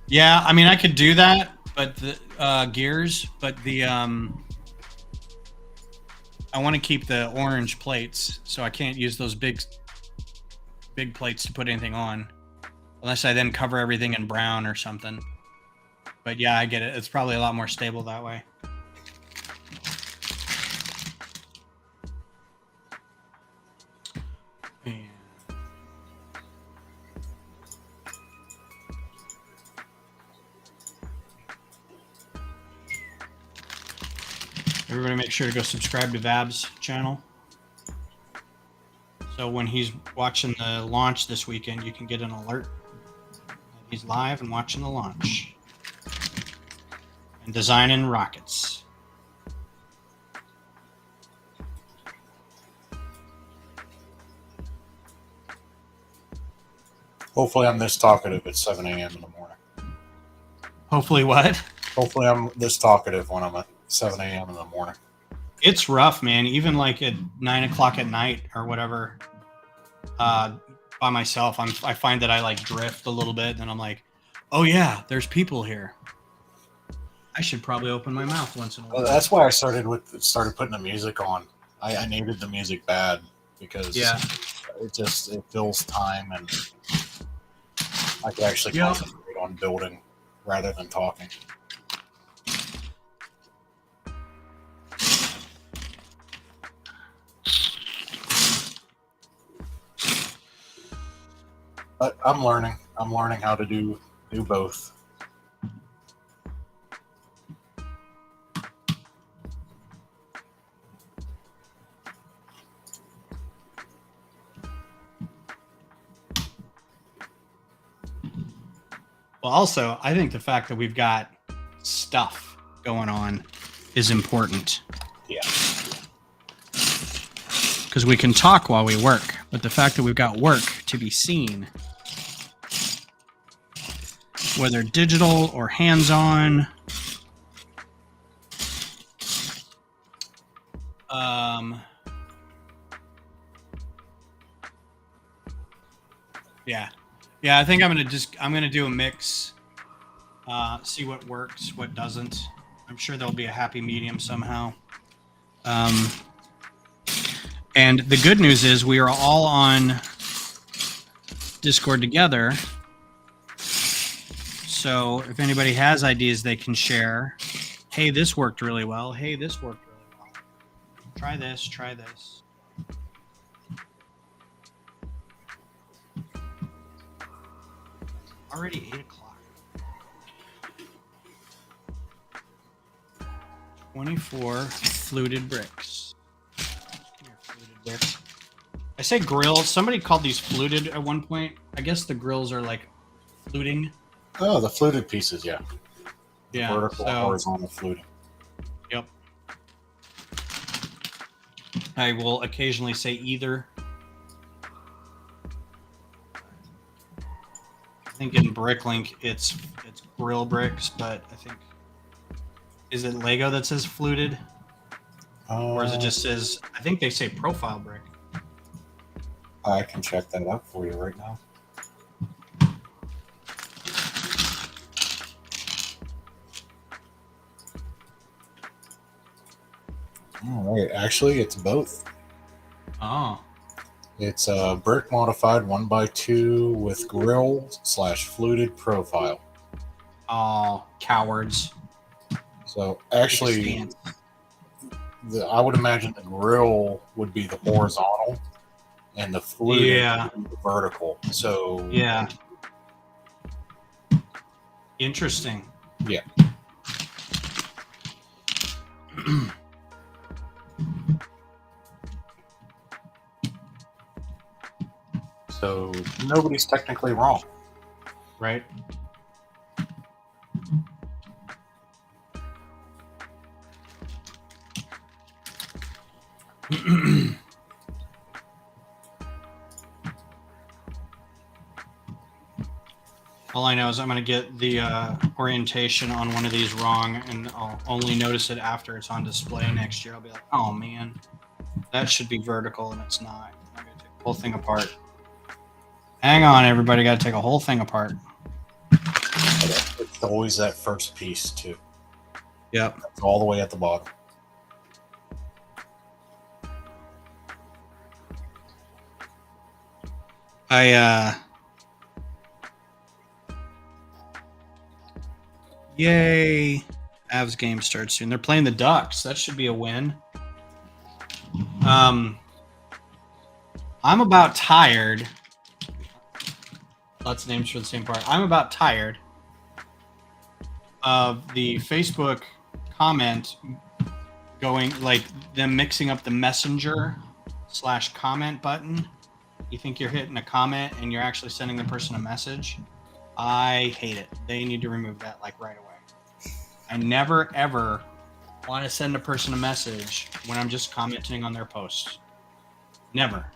Yeah, I mean, I could do that, but the gears, but the I want to keep the orange plates, so I can't use those big plates to put anything on, unless I then cover everything in brown or something. But yeah, I get it. It's probably a lot more stable that way. Everybody make sure to go subscribe to VAB's channel. So when he's watching the launch this weekend, you can get an alert that he's live and watching the launch. And designing rockets. Hopefully I'm this talkative at 7 a.m. in the morning. Hopefully what? Hopefully I'm this talkative when I'm at 7 a.m. in the morning. It's rough, man. Even like at 9 o'clock at night or whatever, by myself, I find that I like drift a little bit, and I'm like, oh yeah, there's people here. I should probably open my mouth once in a while. Well, that's why I started putting the music on. I needed the music bad because it fills time, and I could actually concentrate on building rather than talking. But I'm learning. I'm learning how to do both. Well, also, I think the fact that we've got stuff going on is important. Yeah. Because we can talk while we work, but the fact that we've got work to be seen, whether digital or hands-on, yeah, I think I'm gonna do a mix, see what works, what doesn't. I'm sure there'll be a happy medium somehow. And the good news is we are all on Discord together. So if anybody has ideas they can share, hey, this worked really well. Hey, this worked really well. Try this, try this. Already 8 o'clock. 24 fluted bricks. I say grills. Somebody called these fluted at one point. I guess the grills are like fluting. Oh, the fluted pieces, yeah. Yeah. Vertical, horizontal fluting. Yep. I will occasionally say either. think in Bricklink it's grill bricks, but I think is it Lego that says fluted, or is it just says? I think they say profile brick. I can check that out for you right now. All right, actually, it's both. Oh, It's a brick modified 1x2 with grill / fluted profile. oh, cowards! So Take a actually, stance. I would imagine the grill would be the horizontal, and the fluted Yeah, would be the vertical. So yeah, interesting. yeah. So nobody's technically wrong. Right. All I know is I'm going to get the orientation on one of these wrong, and I'll only notice it after it's on display next year. I'll be like, oh man, that should be vertical, and it's not. I'm going to take the whole thing apart. Hang on, everybody. Got to take a whole thing apart. It's always that first piece, too. Yep. It's all the way at the bottom. Yay. Avs game starts soon. They're playing the Ducks. That should be a win. I'm about tired. Lots of names for the same part. I'm about tired of the Facebook comment going, like, them mixing up the messenger / comment button. You think you're hitting a comment and you're actually sending the person a message. I hate it. They need to remove that, like, right away. I never, ever want to send a person a message when I'm just commenting on their posts. Never.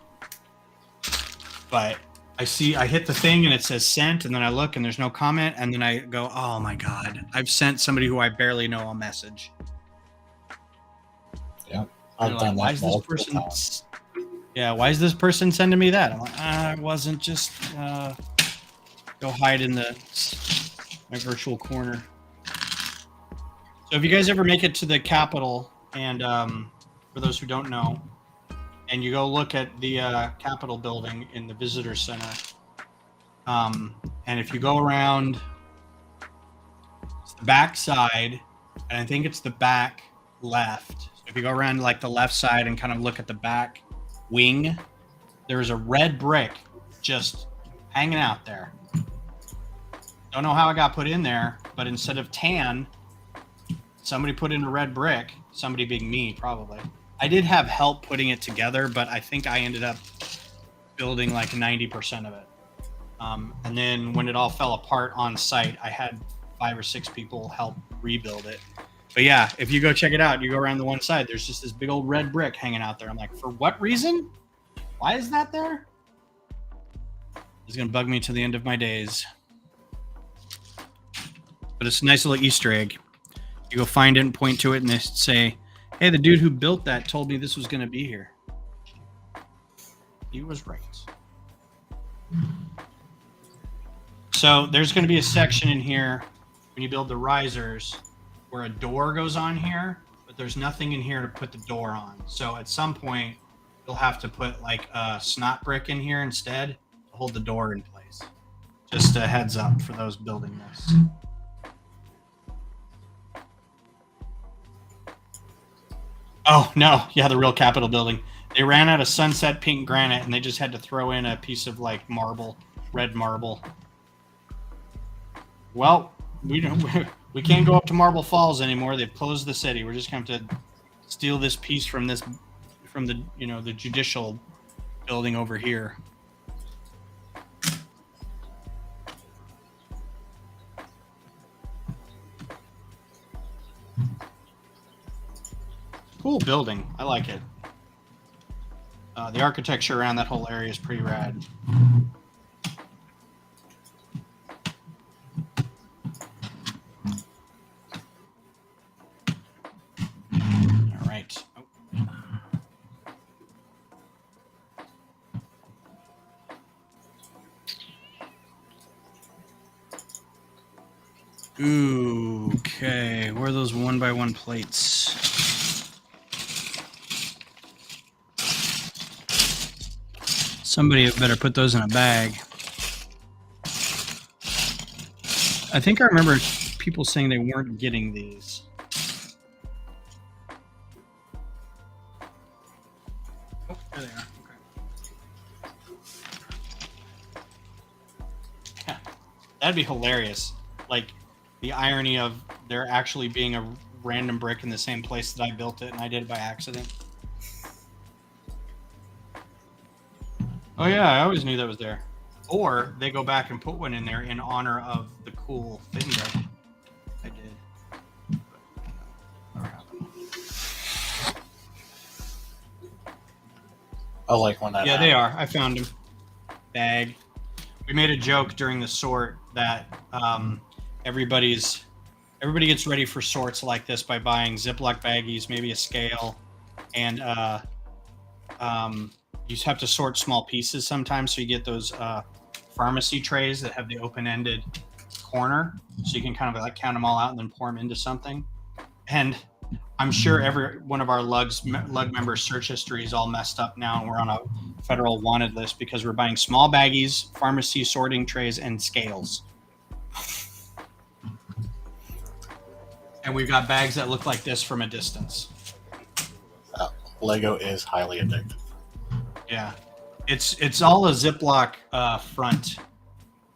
But I hit the thing and it says sent, and then I look and there's no comment, and then I go, oh my God, I've sent somebody who I barely know a message. Yeah. I've done why that is this multiple person times. Yeah, why is this person sending me that? I'm like, I wasn't just go hide in my virtual corner. So if you guys ever make it to the Capitol, and for those who don't know, and you go look at the Capitol building in the visitor center, and if you go around the back side, and I think it's the back left. So if you go around like the left side and kind of look at the back wing, there's a red brick just hanging out there. Don't know how it got put in there, but instead of tan, somebody put in a red brick. Somebody being me, probably. I did have help putting it together, but I think I ended up building like 90% of it. And then when it all fell apart on site, I had 5 or 6 people help rebuild it. But yeah, if you go check it out, you go around the one side, there's just this big old red brick hanging out there. I'm like, for what reason? Why is that there? It's going to bug me to the end of my days. But it's a nice little Easter egg. You go find it and point to it, and they say, hey, the dude who built that told me this was going to be here. He was right. So there's going to be a section in here when you build the risers where a door goes on here, but there's nothing in here to put the door on. So at some point, you'll have to put like a snot brick in here instead to hold the door in place. Just a heads up for those building this. Oh, no. Yeah, the real Capitol building. They ran out of sunset pink granite, and they just had to throw in a piece of, like, marble, red marble. Well, we can't go up to Marble Falls anymore. They've closed the city. We're just going to have to steal this piece from the, the judicial building over here. Cool building. I like it. The architecture around that whole area is pretty rad. Ooh, okay. Where are those 1x1 plates? Somebody better put those in a bag. I think I remember people saying they weren't getting these. Oh, there they are. Okay. Yeah, that'd be hilarious. Like the irony of there actually being a random brick in the same place that I built it, and I did it by accident. Oh yeah, I always knew that was there. Or they go back and put one in there in honor of the cool thing that I did. I like when that. Yeah, they are. I found them. Bag. We made a joke during the sort that everybody gets ready for sorts like this by buying Ziploc baggies, maybe a scale, and you just have to sort small pieces sometimes. So you get those pharmacy trays that have the open-ended corner, so you can kind of like count them all out and then pour them into something. And I'm sure every one of our LUG members' search history is all messed up now, and we're on a federal wanted list because we're buying small baggies, pharmacy sorting trays, and scales. And we've got bags that look like this from a distance. Lego is highly addictive. Yeah, it's all a Ziploc front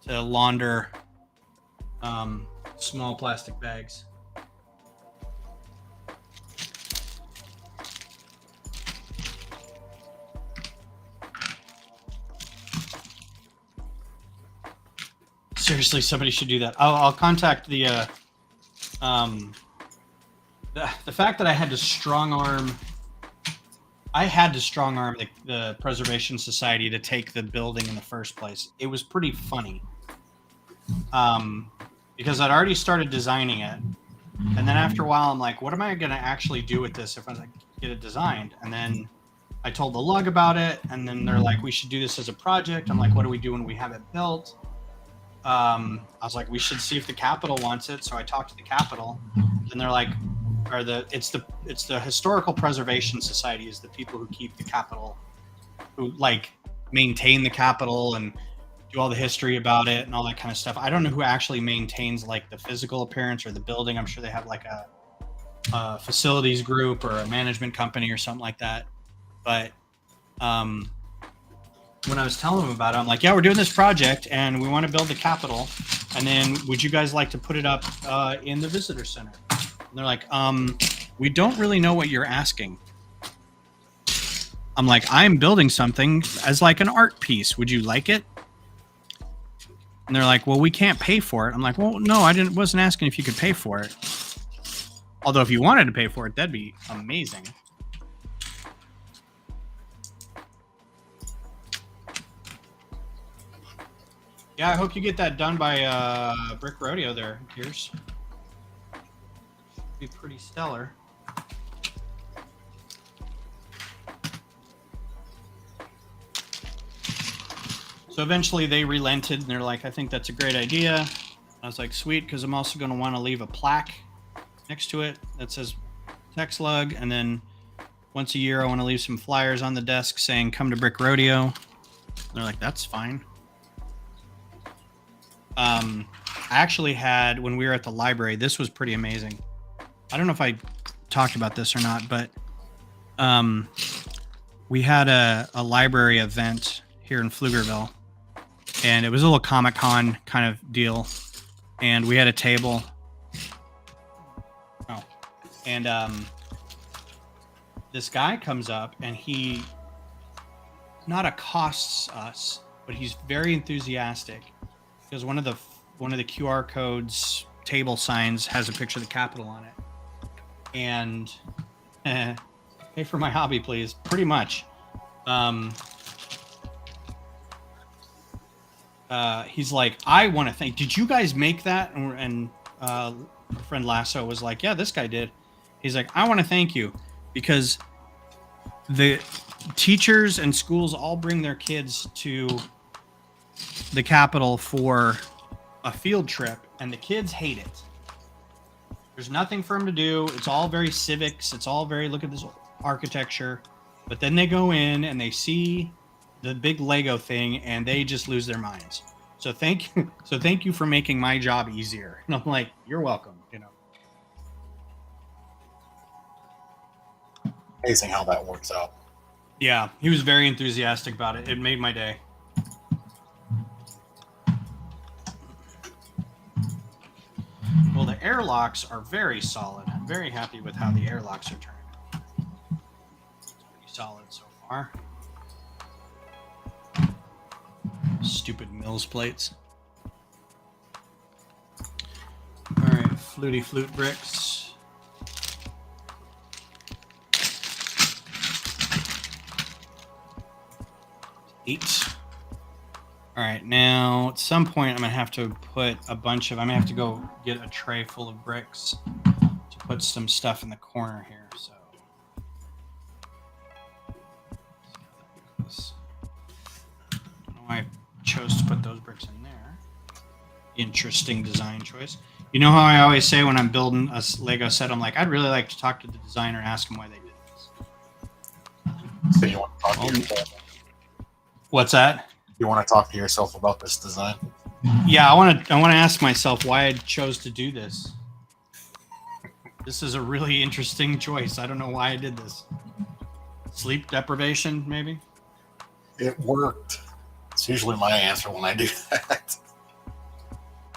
to launder small plastic bags. Seriously, somebody should do that. I'll contact the fact that I had to strong arm the Preservation Society to take the building in the first place. It was pretty funny because I'd already started designing it, and then after a while I'm like, what am I going to actually do with this if I get it designed? And then I told the LUG about it, and then they're like, we should do this as a project. I'm like, what do we do when we have it built? I was like, we should see if the Capitol wants it. So I talked to the Capitol, and they're like, it's the Historical Preservation Society is the people who keep the Capitol, who like maintain the Capitol and do all the history about it and all that kind of stuff. I don't know who actually maintains like the physical appearance or the building. I'm sure they have like a facilities group or a management company or something like that. But when I was telling them about it, I'm like, yeah, we're doing this project and we want to build the Capitol. And then would you guys like to put it up in the visitor center? And they're like, we don't really know what you're asking. I'm like, I'm building something as like an art piece. Would you like it? And they're like, well, we can't pay for it. I'm like, well, no, wasn't asking if you could pay for it. Although if you wanted to pay for it, that'd be amazing. Yeah, I hope you get that done by Brick Rodeo there, Gears. Be pretty stellar. So eventually they relented and they're like, I think that's a great idea. I was like, sweet, because I'm also going to want to leave a plaque next to it that says TexLUG, and then once a year I want to leave some flyers on the desk saying come to Brick Rodeo. And they're like, that's fine. I actually had, when we were at the library, this was pretty amazing. I don't know if I talked about this or not, but we had a library event here in Pflugerville, and it was a little Comic-Con kind of deal, and we had a table. Oh, and this guy comes up, and he not accosts us, but he's very enthusiastic. Because one of the QR codes table signs has a picture of the Capitol on it, and pay for my hobby, please. Pretty much. He's like, I want to thank. Did you guys make that? And our friend Lasso was like, yeah, this guy did. He's like, I want to thank you because the teachers and schools all bring their kids to the Capitol for a field trip, and the kids hate it. There's nothing for them to do. It's all very civics. It's all very, look at this architecture. But then they go in and they see the big Lego thing and they just lose their minds. So thank you for making my job easier. And I'm like, you're welcome, you know. Amazing how that works out. Yeah, he was very enthusiastic about it. It made my day. Well, the airlocks are very solid. I'm very happy with how the airlocks are turning out. It's pretty solid so far. Stupid Mills plates. All right, Flutie Flute bricks. Eight. All right, now at some point I'm gonna have to put a bunch of. I'm gonna have to go get a tray full of bricks to put some stuff in the corner here. So. I don't know why I chose to put those bricks in there. Interesting design choice. You know how I always say when I'm building a Lego set, I'm like, I'd really like to talk to the designer and ask him why they did this. So you want to talk to yourself? What's that? You want to talk to yourself about this design? Yeah, I want to ask myself why I chose to do this. This is a really interesting choice. I don't know why I did this. Sleep deprivation, maybe? It worked. It's usually my answer when I do that.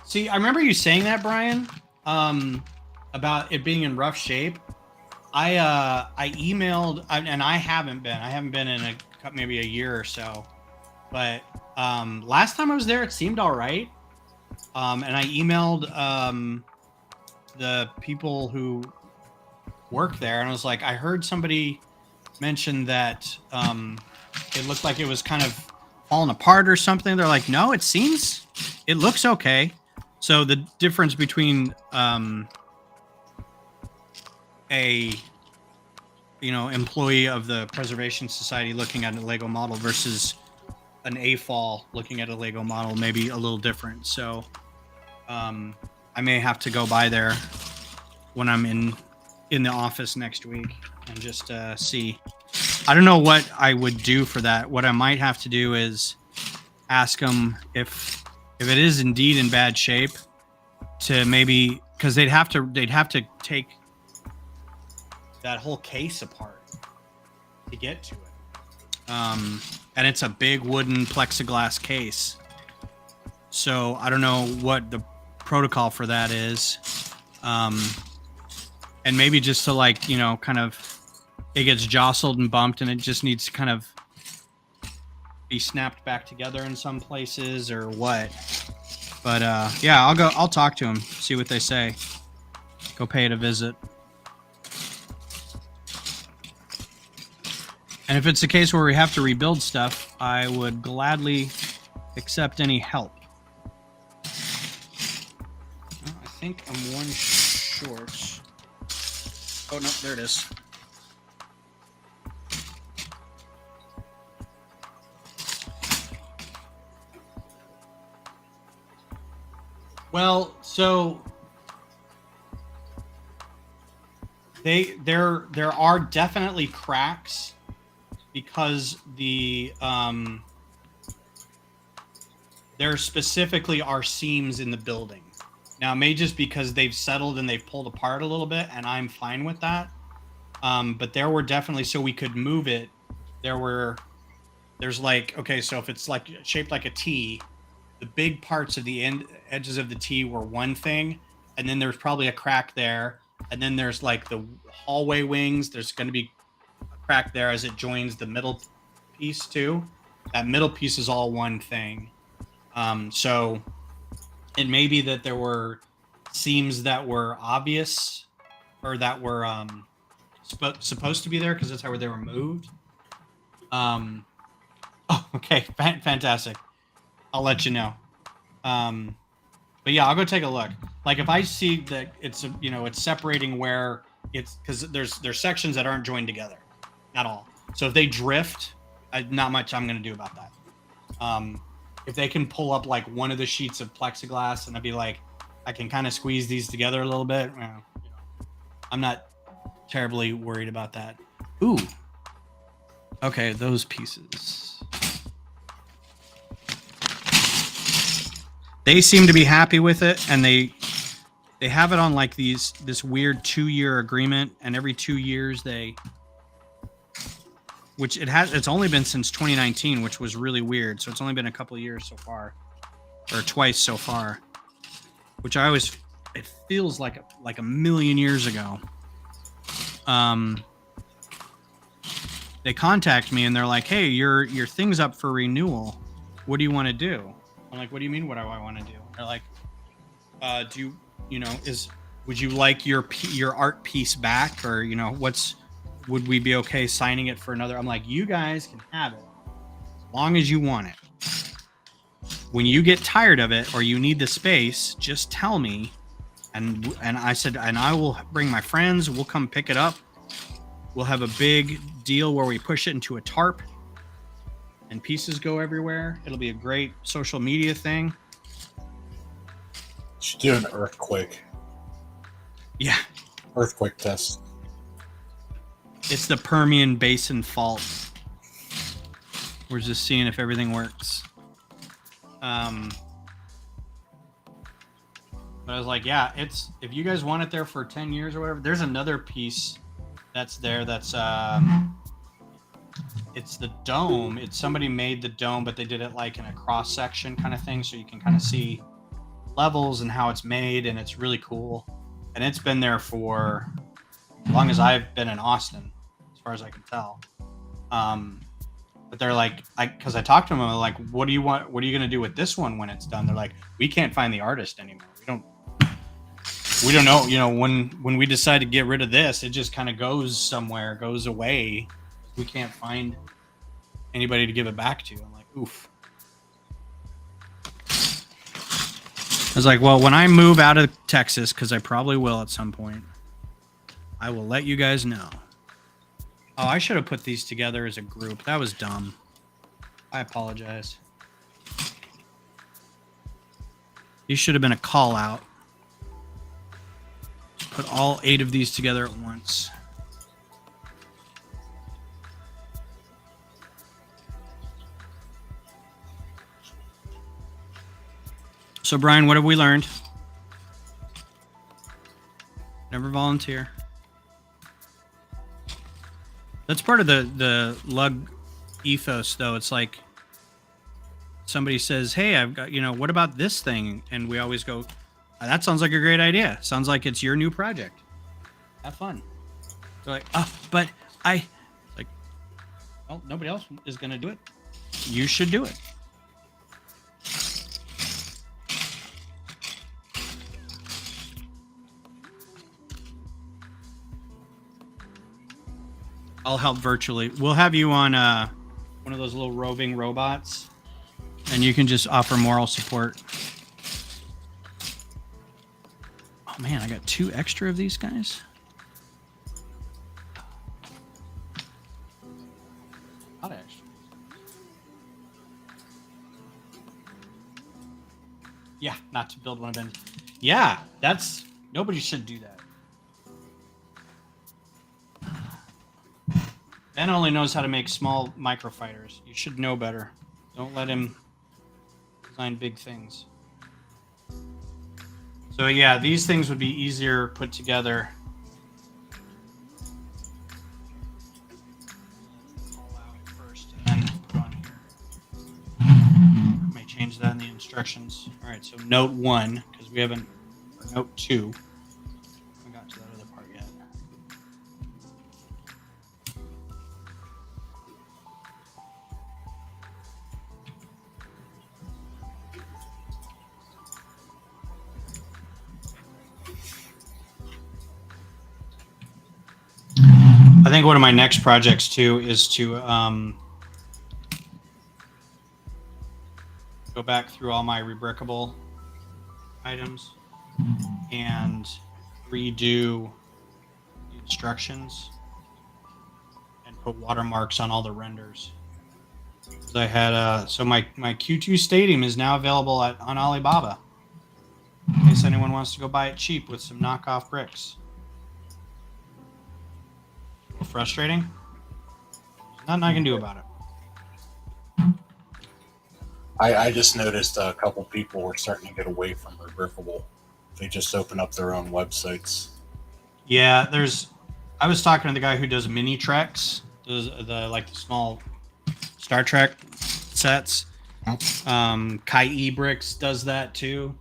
See, I remember you saying that, Brian, about it being in rough shape. I emailed, and I haven't been in maybe a year or so, but last time I was there, it seemed all right. And I emailed the people who work there, and I was like, I heard somebody mention that it looked like it was kind of falling apart or something. They're like, no, it looks okay. So the difference between a employee of the Preservation Society looking at a Lego model versus an AFOL looking at a Lego model may be a little different. So I may have to go by there when I'm in the office next week and just see. I don't know what I would do for that. What I might have to do is ask them if it is indeed in bad shape, to maybe, because they'd have to take that whole case apart to get to it. And it's a big wooden plexiglass case. So I don't know what the protocol for that is. And maybe just to kind of, it gets jostled and bumped and it just needs to kind of be snapped back together in some places or what. But yeah, I'll talk to them, see what they say. Go pay it a visit. And if it's the case where we have to rebuild stuff, I would gladly accept any help. Well, I think I'm one short. Oh, no, there it is. Well, so there are definitely cracks because there specifically are seams in the building. Now, it may just because they've settled and they've pulled apart a little bit, and I'm fine with that. But there were definitely, so we could move it. There's like, okay, so if it's like shaped like a T, the big parts of the edges of the T were one thing, and then there's probably a crack there, and then there's like the hallway wings. There's going to be a crack there as it joins the middle piece too. That middle piece is all one thing. So it may be that there were seams that were obvious or that were supposed to be there because that's how they were moved. Oh, okay, fantastic. I'll let you know. But yeah, I'll go take a look. Like if I see that it's it's separating where it's, because there's sections that aren't joined together at all. So if they drift, not much I'm going to do about that. If they can pull up like one of the sheets of plexiglass and I'd be like, I can kind of squeeze these together a little bit, I'm not terribly worried about that. Ooh. Okay, those pieces. They seem to be happy with it, and they have it on like this weird 2-year agreement, and every 2 years it's only been since 2019, which was really weird. So it's only been a couple of years so far, or twice so far, which it feels like a million years ago. They contact me and they're like, "Hey, your thing's up for renewal. What do you want to do?" I'm like, "What do you mean? What do I want to do?" They're like, would you like your art piece back, or would we be okay signing it for another?" I'm like, "You guys can have it as long as you want it. When you get tired of it or you need the space, just tell me." And I said, "And I will bring my friends. We'll come pick it up. We'll have a big deal where we push it into a tarp and pieces go everywhere. It'll be a great social media thing." Should do an earthquake. Yeah. Earthquake test. It's the Permian Basin fault. We're just seeing if everything works. But I was like, yeah, if you guys want it there for 10 years or whatever, there's another piece that's there that's it's the dome. It's somebody made the dome, but they did it like in a cross section kind of thing, so you can kind of see levels and how it's made, and it's really cool. And it's been there for as long as I've been in Austin, as far as I can tell. But they're like, because I talked to them, I'm like, "What do you want? What are you going to do with this one when it's done?" They're like, "We can't find the artist anymore. We don't know. When we decide to get rid of this, it just kind of goes somewhere, goes away. We can't find anybody to give it back to." I'm like, oof. I was like, well, when I move out of Texas, because I probably will at some point, I will let you guys know. Oh, I should have put these together as a group. That was dumb. I apologize. These should have been a call out. Just put all 8 of these together at once. So, Brian, what have we learned? Never volunteer. That's part of the LUG ethos, though. It's like somebody says, "Hey, I've got, what about this thing?" And we always go, "That sounds like a great idea. Sounds like it's your new project. Have fun." They're like, "Oh, but well, nobody else is going to do it. You should do it." I'll help virtually. We'll have you on one of those little roving robots, and you can just offer moral support. Oh man, I got 2 extra of these guys. A lot of extra. Yeah, not to build one of them. Yeah, nobody should do that. Ben only knows how to make small microfighters. You should know better. Don't let him design big things. So yeah, these things would be easier put together. All out first and then put on here. I may change that in the instructions. All right, so note 1, because we haven't, or note 2. We got to that other part yet. I think one of my next projects too is to go back through all my Rebrickable items and redo the instructions and put watermarks on all the renders. I had so my Q2 Stadium is now available on Alibaba in case anyone wants to go buy it cheap with some knockoff bricks. frustrating. Nothing I can do about it. I just noticed a couple people were starting to get away from Rebrickable. They just open up their own websites. Yeah, I was talking to the guy who does mini treks, does the small Star Trek sets. Kai Bricks does that too.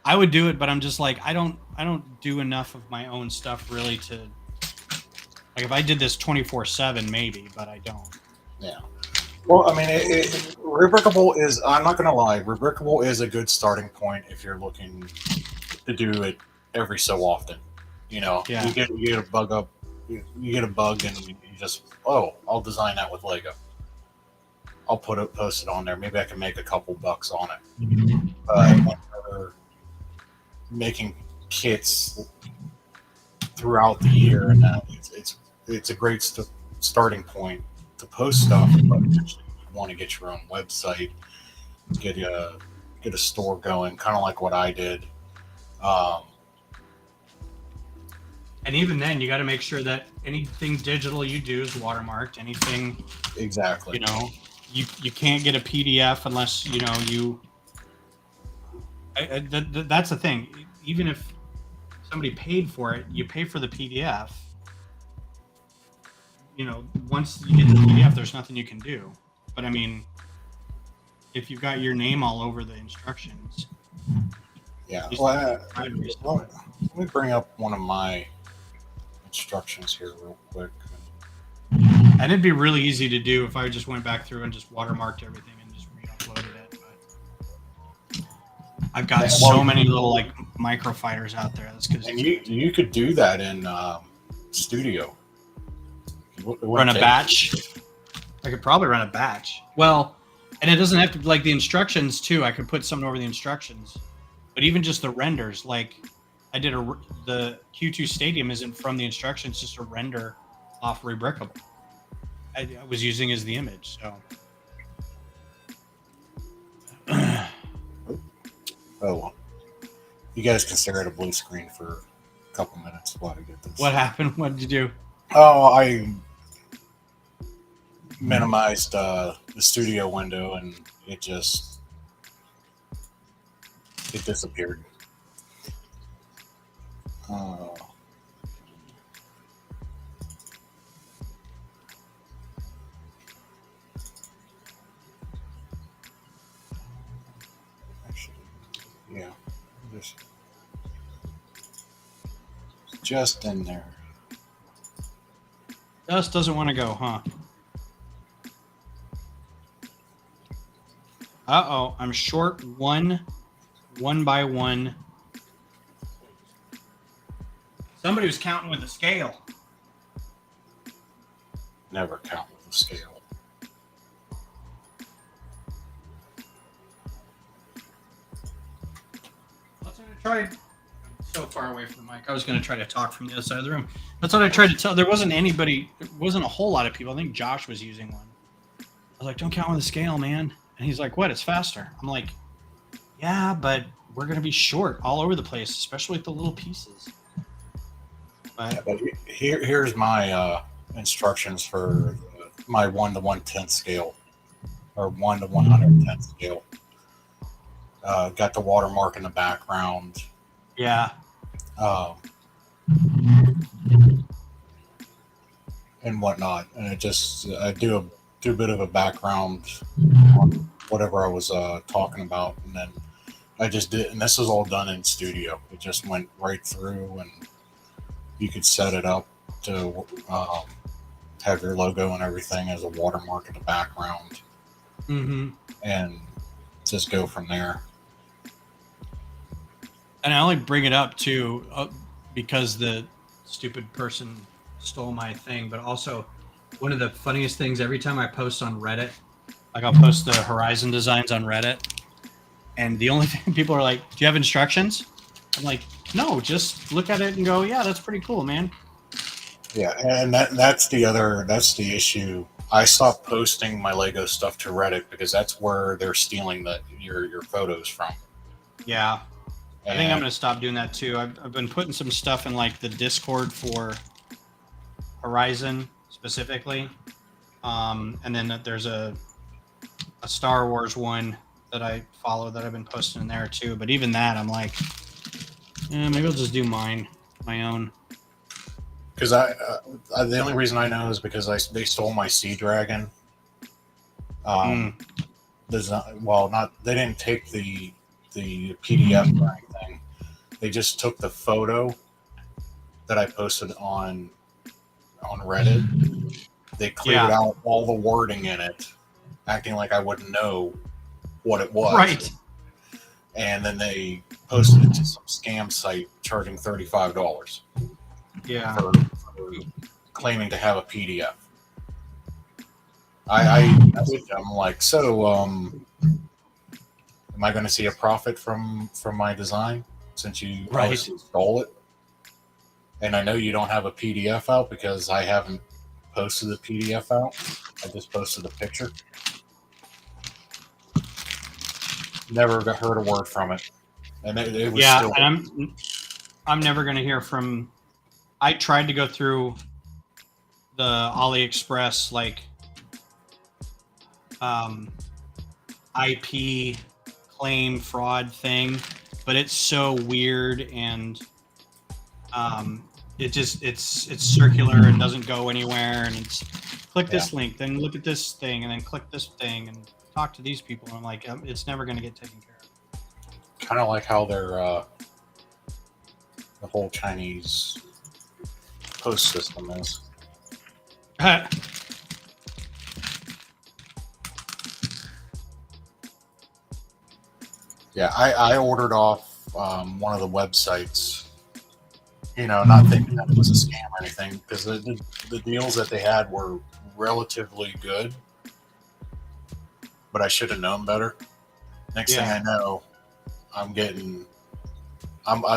I would do it, but I'm just like I don't do enough of my own stuff really to like if I did this 24/7 maybe, but I don't. Yeah. Well, I mean, Rebrickable is. I'm not going to lie. Rebrickable is a good starting point if you're looking to do it every so often. You know, Yeah. you get a bug up, you get a bug, and you just I'll design that with Lego. I'll post it on there. Maybe I can make a couple bucks on it. When we're making kits throughout the year, and it's a great starting point to post stuff. But eventually you want to get your own website, get a store going, kind of like what I did. And even then, you got to make sure that anything digital you do is watermarked. Anything, exactly. You know, you can't get a PDF unless you. That's the thing. Even if somebody paid for it, you pay for the PDF. You know, once you get the PDF, there's nothing you can do. But I mean, if you've got your name all over the instructions. Yeah. Well, let me bring up one of my instructions here real quick. And it'd be really easy to do if I just went back through and just watermarked everything and just re-uploaded it. But I've got so many little microfighters out there. That's because you could do that in Studio. Run a batch. I could probably run a batch. Well, and it doesn't have to the instructions too. I could put something over the instructions, but even just the renders, like I did the Q2 Stadium isn't from the instructions, just a render off Rebrickable. I was using as the image, so. Oh, you guys can stare at a blue screen for a couple minutes while I get this. What happened? What did you do? Oh, I minimized the studio window and it disappeared. Actually, yeah, just in there. Dust doesn't want to go, huh? Uh-oh, I'm short one by one. Somebody was counting with a scale. Never count with a scale. That's what I tried. I'm so far away from the mic. I was going to try to talk from the other side of the room. That's what I tried to tell. There wasn't a whole lot of people. I think Josh was using one. I was like, don't count with a scale, man. And he's like, what? It's faster. I'm like, yeah, but we're going to be short all over the place, especially with the little pieces. But here's my instructions for my 1 to 1/10 scale, or 1 to 110 scale. Got the watermark in the background. Yeah. And whatnot, and I do a bit of a background on whatever I was talking about, and then I just did, and this was all done in Studio. It just went right through, and you could set it up to have your logo and everything as a watermark in the background, and just go from there. And I only bring it up too because the stupid person stole my thing, but also one of the funniest things every time I post on Reddit, like I'll post the Horizon designs on Reddit, and the only thing people are like, do you have instructions? I'm like, no, just look at it and go, yeah, that's pretty cool, man. Yeah, and that's the issue. I stopped posting my Lego stuff to Reddit because that's where they're stealing your photos from. Yeah. I think I'm going to stop doing that too. I've been putting some stuff in the Discord for Horizon specifically, and then there's a Star Wars one that I follow that I've been posting in there too. But even that, I'm like, maybe I'll just do my own. Because the only reason I know is because they stole my Sea Dragon. They didn't take the PDF or anything. They just took the photo that I posted on Reddit. They cleared out all the wording in it, acting like I wouldn't know what it was. Right. And then they posted it to some scam site charging $35. Yeah. For claiming to have a PDF. I'm like, so am I going to see a profit from my design since you obviously stole it? And I know you don't have a PDF out because I haven't posted the PDF out. I just posted a picture. Never heard a word from it, and it was still. And I'm never going to hear from. I tried to go through the AliExpress IP claim fraud thing, but it's so weird and it's circular and doesn't go anywhere, and it's click this link, then look at this thing, and then click this thing and talk to these people. And I'm like, it's never going to get taken care of. Kind of like how their the whole Chinese post system is. Yeah, I ordered off one of the websites, not thinking that it was a scam or anything, because the deals that they had were relatively good, but I should have known better. Next thing I know, I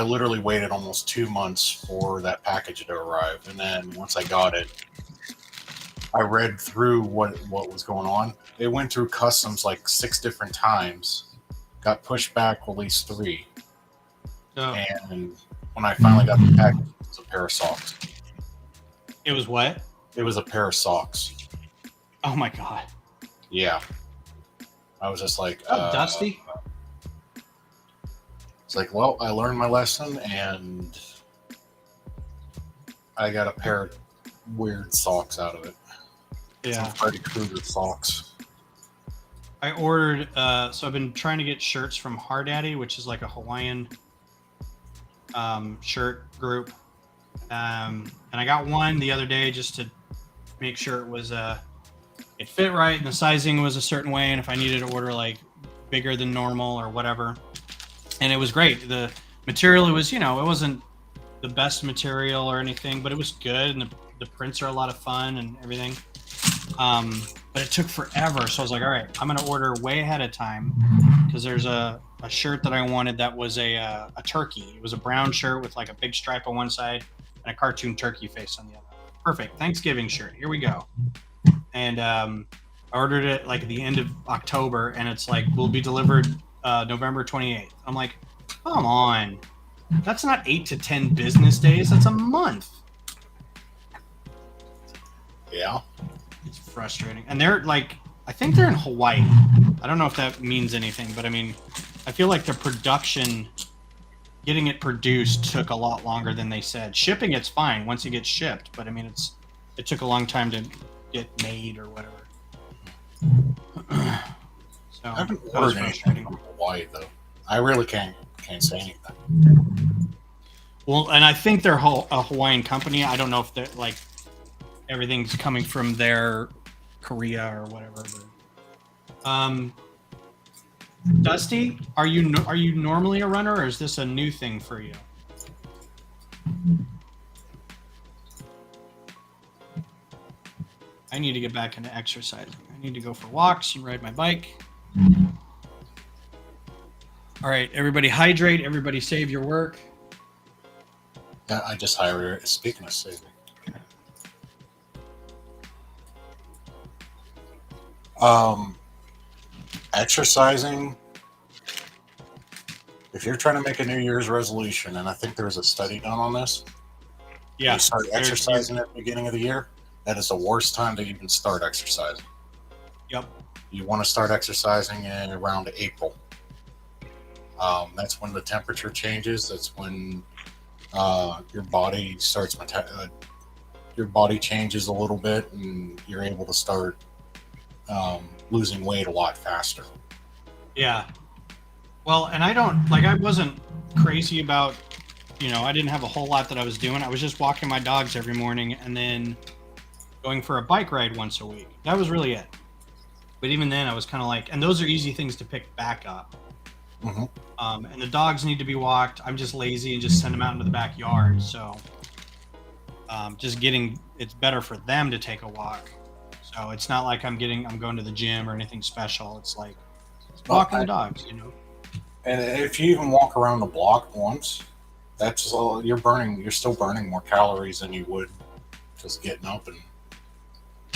literally waited almost 2 months for that package to arrive, and then once I got it, I read through what was going on. It went through customs like 6 different times. Got pushed back at least 3. And when I finally got the package, it was a pair of socks. It was what? It was a pair of socks. Oh my God. Yeah. I was just like... Dusty? It's like, well, I learned my lesson, and I got a pair of weird socks out of it. Yeah. Some Freddy Krueger socks. I ordered, so I've been trying to get shirts from Hardaddy, which is like a Hawaiian shirt group. And I got one the other day just to make sure it was, it fit right and the sizing was a certain way. And if I needed to order like bigger than normal or whatever. And it was great. The material, it was, it wasn't the best material or anything, but it was good. And the prints are a lot of fun and everything. But it took forever. So I was like, all right, I'm going to order way ahead of time because there's a shirt that I wanted that was a turkey. It was a brown shirt with like a big stripe on one side and a cartoon turkey face on the other. Perfect. Thanksgiving shirt. Here we go. And I ordered it like at the end of October, and it's like, will be delivered November 28th. I'm like, come on. That's not 8 to 10 business days. That's a month. Yeah. It's frustrating. And they're like, I think they're in Hawaii. I don't know if that means anything, but I mean, I feel like the production, getting it produced took a lot longer than they said. Shipping, it's fine once it gets shipped, but I mean, it took a long time to get made or whatever. So I haven't ordered anything from Hawaii though. I really can't say anything. Well, and I think they're a Hawaiian company. I don't know if they're like everything's coming from their Korea or whatever. But, Dusty, are you normally a runner, or is this a new thing for you? I need to get back into exercising. I need to go for walks and ride my bike. All right, everybody hydrate. Everybody save your work. Yeah, I just hired. Speaking of saving. Exercising, if you're trying to make a New Year's resolution, and I think there's a study done on this, When Yeah. you start exercising at the beginning of the year, that is the worst time to even start exercising. Yep. You want to start exercising in around April. That's when the temperature changes. That's when your body starts your body changes a little bit, and you're able to start losing weight a lot faster. Yeah. Well, and I wasn't crazy about, I didn't have a whole lot that I was doing. I was just walking my dogs every morning and then going for a bike ride once a week. That was really it. But even then, I was kind of like, and those are easy things to pick back up. Mm-hmm. And the dogs need to be walked. I'm just lazy and just send them out into the backyard. So it's better for them to take a walk. So it's not like I'm going to the gym or anything special. It's like walking the dogs, And if you even walk around the block once, that's all you're still burning more calories than you would just getting up and.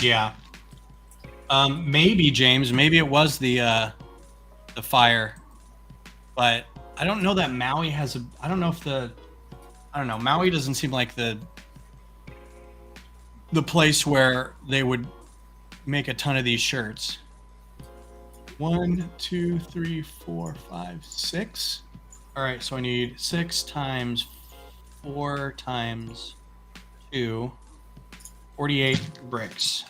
Yeah. Maybe James, maybe it was the fire, but I don't know that Maui has I don't know. Maui doesn't seem like the place where they would make a ton of these shirts. 1, 2, 3, 4, 5, 6. All right, so I need 6 times 4 times 2, 48 bricks.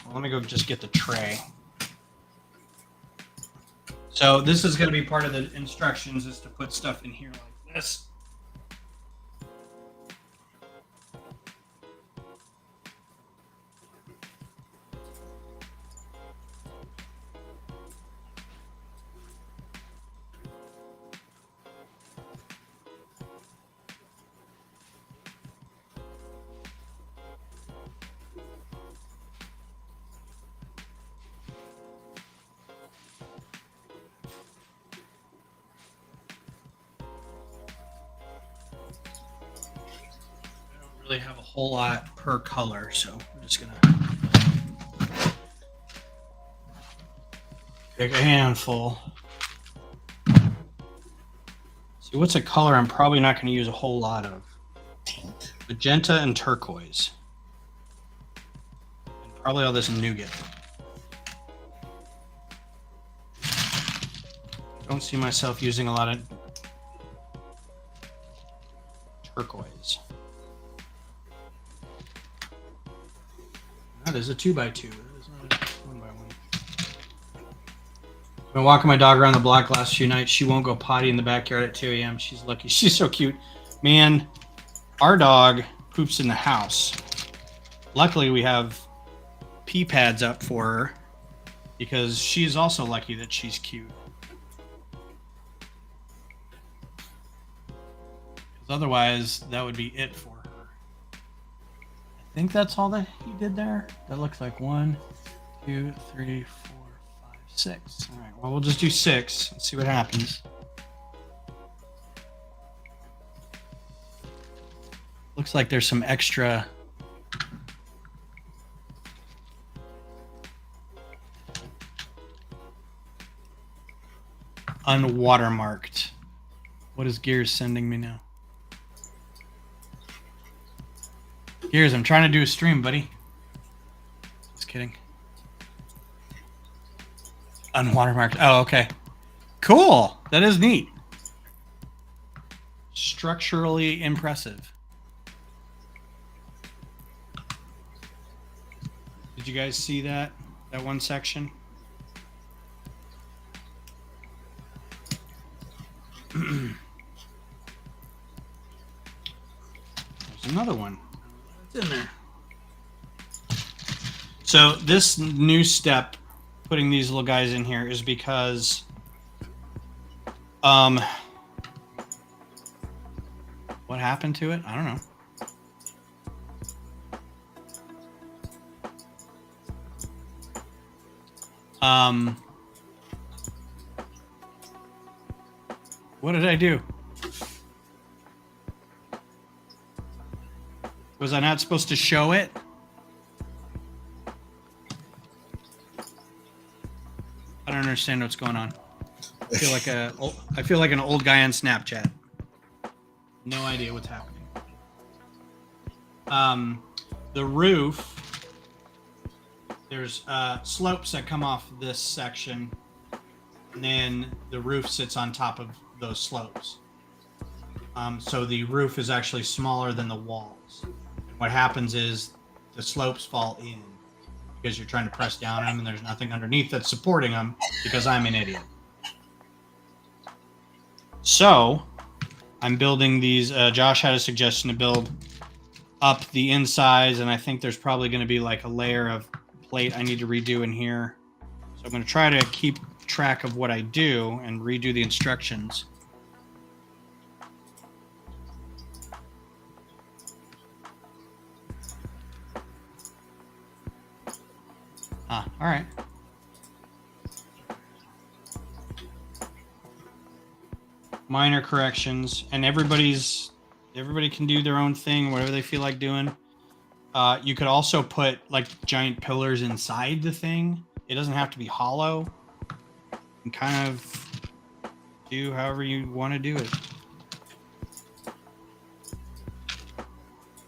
Well, let me go just get the tray. So this is going to be part of the instructions, is to put stuff in here like this. Really have a whole lot per color, so I'm just gonna pick a handful. See, what's a color I'm probably not going to use a whole lot of? Magenta and turquoise, and probably all this nougat. Don't see myself using a lot of turquoise. That is a 2x2. That is not a 1x1. I've been walking my dog around the block last few nights. She won't go potty in the backyard at 2 a.m. She's lucky. She's so cute. Man, our dog poops in the house. Luckily, we have pee pads up for her because she's also lucky that she's cute. Because otherwise, that would be it for her. I think that's all that he did there. That looks like 1, 2, 3, 4, 5, 6. All right, well, we'll just do 6. Let's see what happens. Looks like there's some extra unwatermarked. What is Gears sending me now? Gears, I'm trying to do a stream, buddy. Just kidding. Unwatermarked. Oh, okay. Cool. That is neat. Structurally impressive. Did you guys see that one section? There's another one. What's in there? So this new step, putting these little guys in here, is because what happened to it? I don't know. What did I do? Was I not supposed to show it? I don't understand what's going on. I feel like an old guy on Snapchat. No idea what's happening. The roof, there's slopes that come off this section, and then the roof sits on top of those slopes. So the roof is actually smaller than the walls. And what happens is the slopes fall in because you're trying to press down on them, and there's nothing underneath that's supporting them because I'm an idiot. So I'm building these. Josh had a suggestion to build up the insides, and I think there's probably going to be like a layer of plate I need to redo in here. So I'm going to try to keep track of what I do and redo the instructions. All right. Minor corrections, and everybody can do their own thing, whatever they feel like doing. You could also put like giant pillars inside the thing. It doesn't have to be hollow. You can kind of do however you want to do it.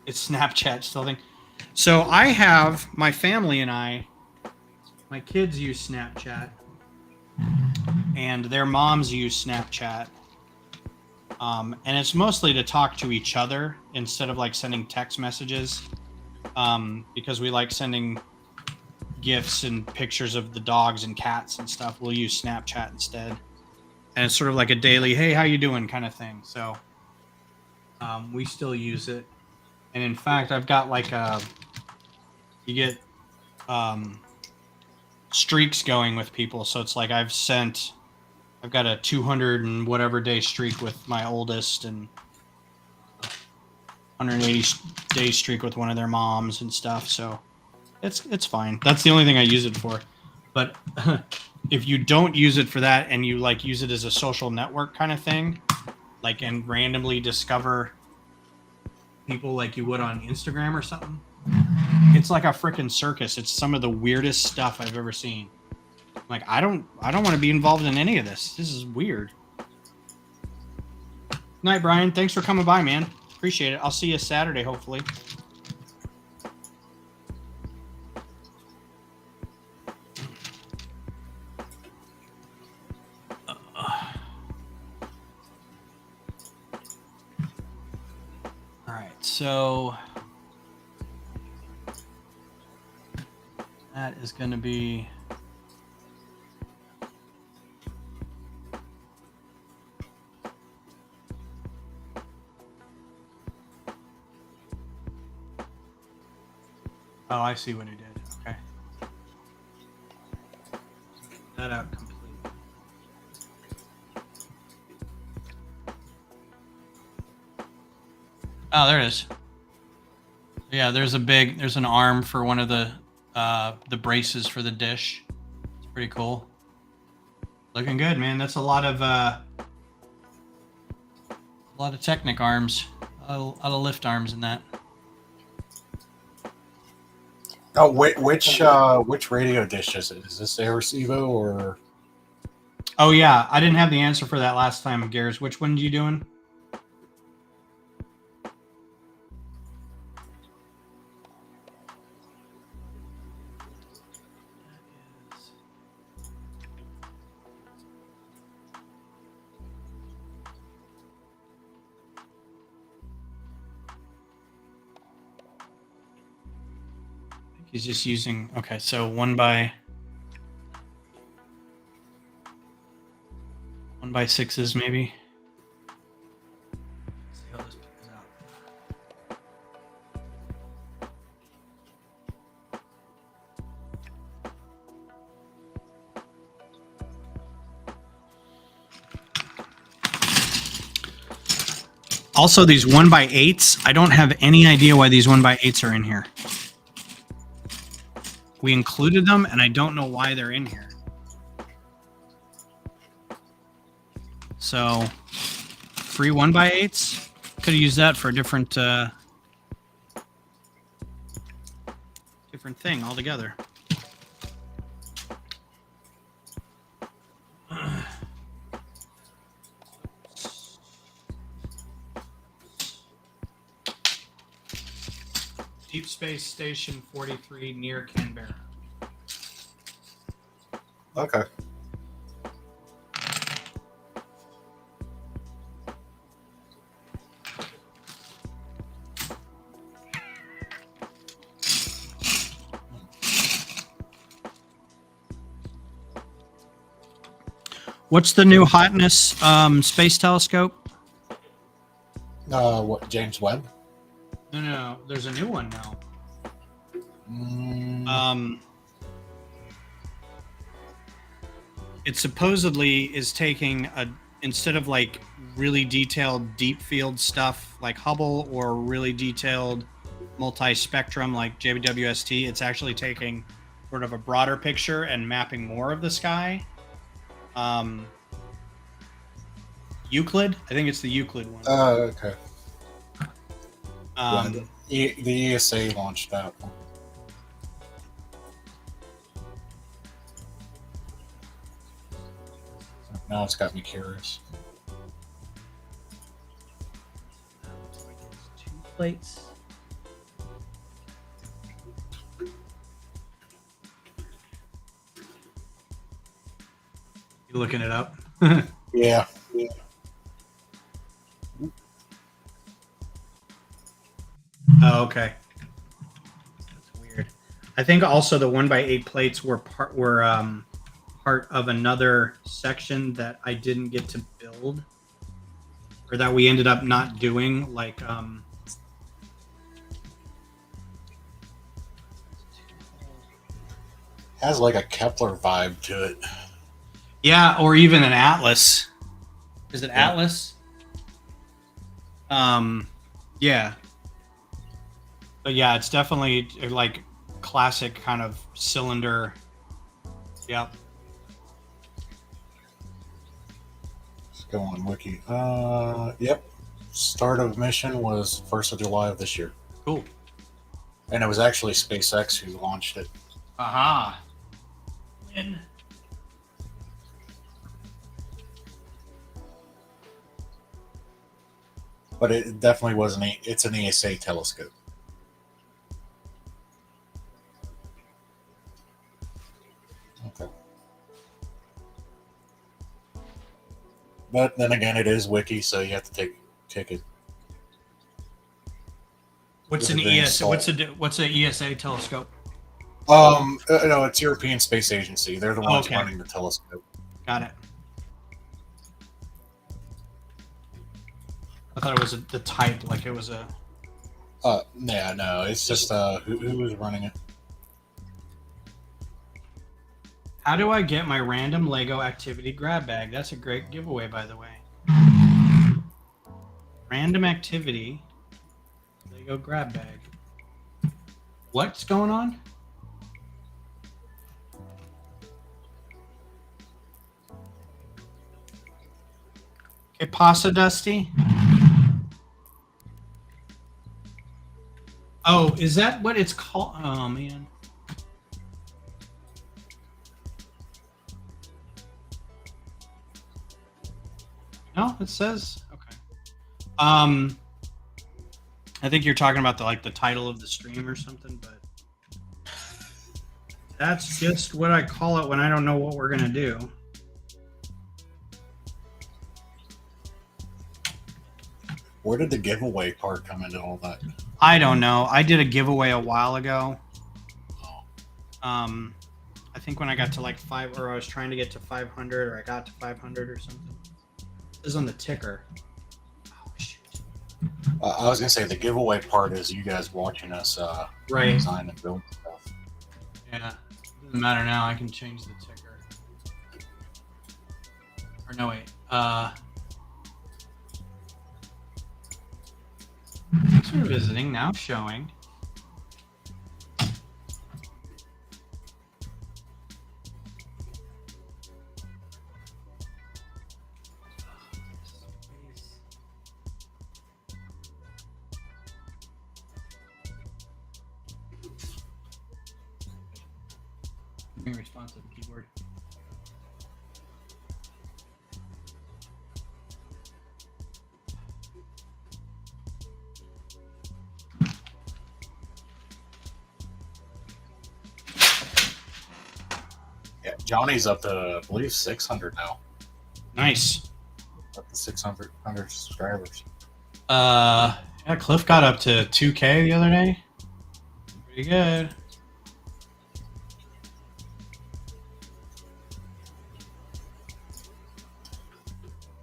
It's Snapchat still thing. So I have my family and my kids use Snapchat, and their moms use Snapchat. And it's mostly to talk to each other instead of like sending text messages, because we like sending gifs and pictures of the dogs and cats and stuff. We'll use Snapchat instead, and it's sort of like a daily, hey, how you doing kind of thing. So we still use it. And in fact, I've got like you get streaks going with people. So it's like I've got a 200 and whatever day streak with my oldest, and 180 day streak with one of their moms and stuff. So it's fine. That's the only thing I use it for. But if you don't use it for that and you like use it as a social network kind of thing, like, and randomly discover people like you would on Instagram or something, it's like a freaking circus. It's some of the weirdest stuff I've ever seen. Like, I don't want to be involved in any of this. This is weird. Night, Brian. Thanks for coming by, man. Appreciate it. I'll see you Saturday, hopefully. All right, so that is going to be... Oh, I see what he did. Okay. That out completely. Oh, there it is. Yeah, there's an arm for one of the braces for the dish. It's pretty cool. Looking good, man. That's a lot of Technic arms, a lot of lift arms in that. Oh, which radio dish is it? Is this the Receivo or? Oh yeah, I didn't have the answer for that last time, Garrus. Which one are you doing? He's just using, okay, so 1x6s maybe. Let's see how this plays out. Also, these 1x8s, I don't have any idea why these 1x8s are in here. We included them, and I don't know why they're in here. So, free 1x8s? Could have used that for a different thing altogether. Space Station 43 near Canberra. Okay. What's the new hotness space telescope? What, James Webb? No. There's a new one now. It supposedly is taking instead of like really detailed deep field stuff like Hubble or really detailed multi-spectrum like JWST, it's actually taking sort of a broader picture and mapping more of the sky. Euclid, I think it's the Euclid one. Okay. The ESA launched that one. Now it's got me curious. 2 plates. You looking it up? Yeah. Oh, okay. That's weird. I think also the 1x8 plates were part of another section that I didn't get to build, or that we ended up not doing. Like, Has like a Kepler vibe to it. yeah, or even an Atlas. Is it Atlas? Yeah. But yeah, it's definitely like classic kind of cylinder. Yep. Let's go on Wiki. Yep. Start of mission was 1st of July of this year. Cool. And it was actually SpaceX who launched it. Aha. Win. But it definitely wasn't. It's an ESA telescope. Okay. But then again, it is Wiki, so you have to take it. What's an ESA? What's an ESA telescope? No, it's European Space Agency. They're the ones running the telescope. Got it. I thought it was the type, like it was a. Yeah, no, it's just who was running it. How do I get my random Lego activity grab bag? That's a great giveaway, by the way. Random activity Lego grab bag. What's going on? Okay, Pasta Dusty. Oh, is that what it's called? Oh, man. No, it says okay. I think you're talking about the title of the stream or something, but that's just what I call it when I don't know what we're gonna do. Where did the giveaway part come into all that? I don't know. I did a giveaway a while ago. I think when I got to like 5, or I was trying to get to 500, or I got to 500 or something. This is on the ticker. Oh shoot. I was gonna say the giveaway part is you guys watching us Right. design and build stuff. Yeah. Doesn't matter now. I can change the ticker. Or no, wait. Thanks for visiting. Now showing. Being responsive keyboard. Johnny's up to, I believe, 600 now. Nice. Up to 600 subscribers. Yeah, Cliff got up to 2K the other day. Pretty good.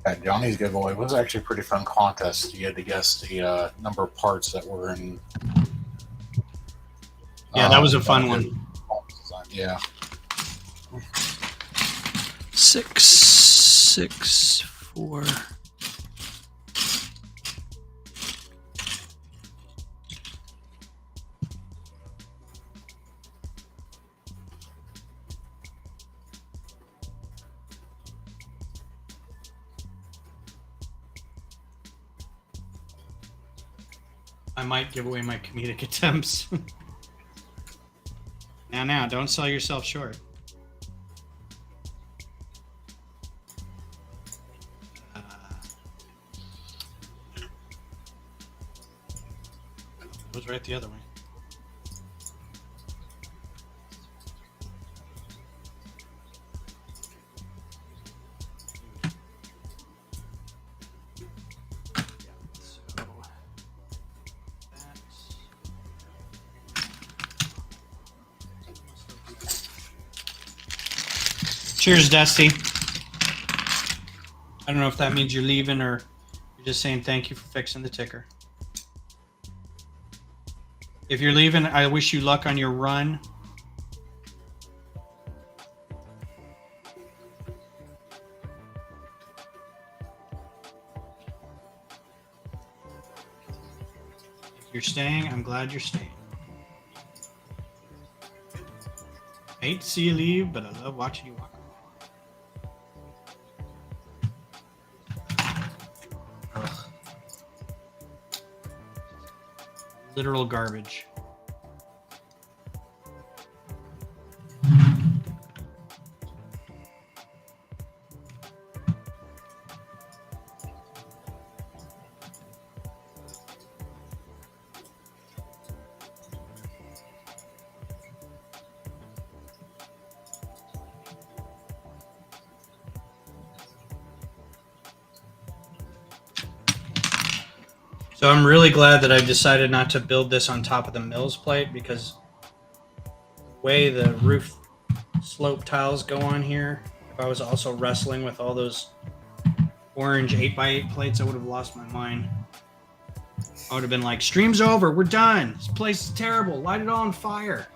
That Johnny's giveaway was actually a pretty fun contest. You had to guess the number of parts that were in. Yeah, that was a fun one. Yeah. 6, 6, 4. I might give away my comedic attempts. Now, don't sell yourself short. It was right the other way. Cheers, Dusty. I don't know if that means you're leaving or you're just saying thank you for fixing the ticker. If you're leaving, I wish you luck on your run. If you're staying, I'm glad you're staying. I hate to see you leave, but I love watching you walk. Literal garbage. So I'm really glad that I decided not to build this on top of the Mills plate, because the way the roof slope tiles go on here, if I was also wrestling with all those orange 8x8 plates, I would have lost my mind. I would have been like, stream's over, we're done. This place is terrible. Light it all on fire.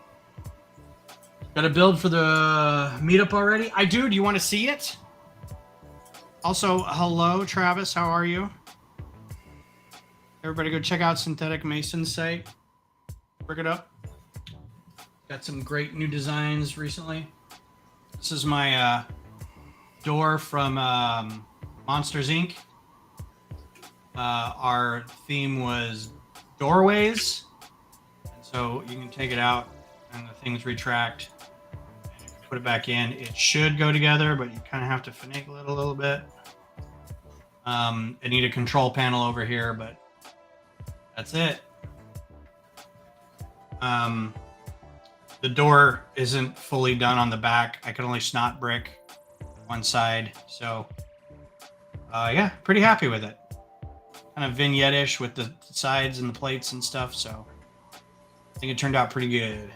Got a build for the meetup already? I do. Do you want to see it? Also, hello, Travis. How are you? Everybody go check out Synthetic Mason's site. Look it up. Got some great new designs recently. This is my door from Monsters, Inc. Our theme was doorways. And so you can take it out and the things retract. And if you put it back in, it should go together, but you kind of have to finagle it a little bit. I need a control panel over here, but that's it. The door isn't fully done on the back. I can only snot brick one side. So, yeah, pretty happy with it. Kind of vignette-ish with the sides and the plates and stuff. So, I think it turned out pretty good.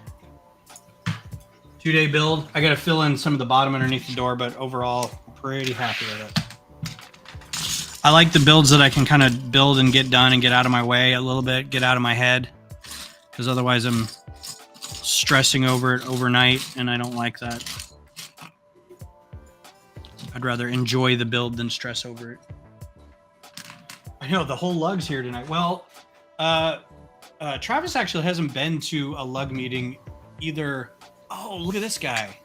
2-day build. I got to fill in some of the bottom underneath the door, but overall, I'm pretty happy with it. I like the builds that I can kind of build and get done and get out of my way a little bit, get out of my head, because otherwise I'm stressing over it overnight, and I don't like that. I'd rather enjoy the build than stress over it. I know, the whole lug's here tonight. Well, Travis actually hasn't been to a lug meeting either. Oh, look at this guy.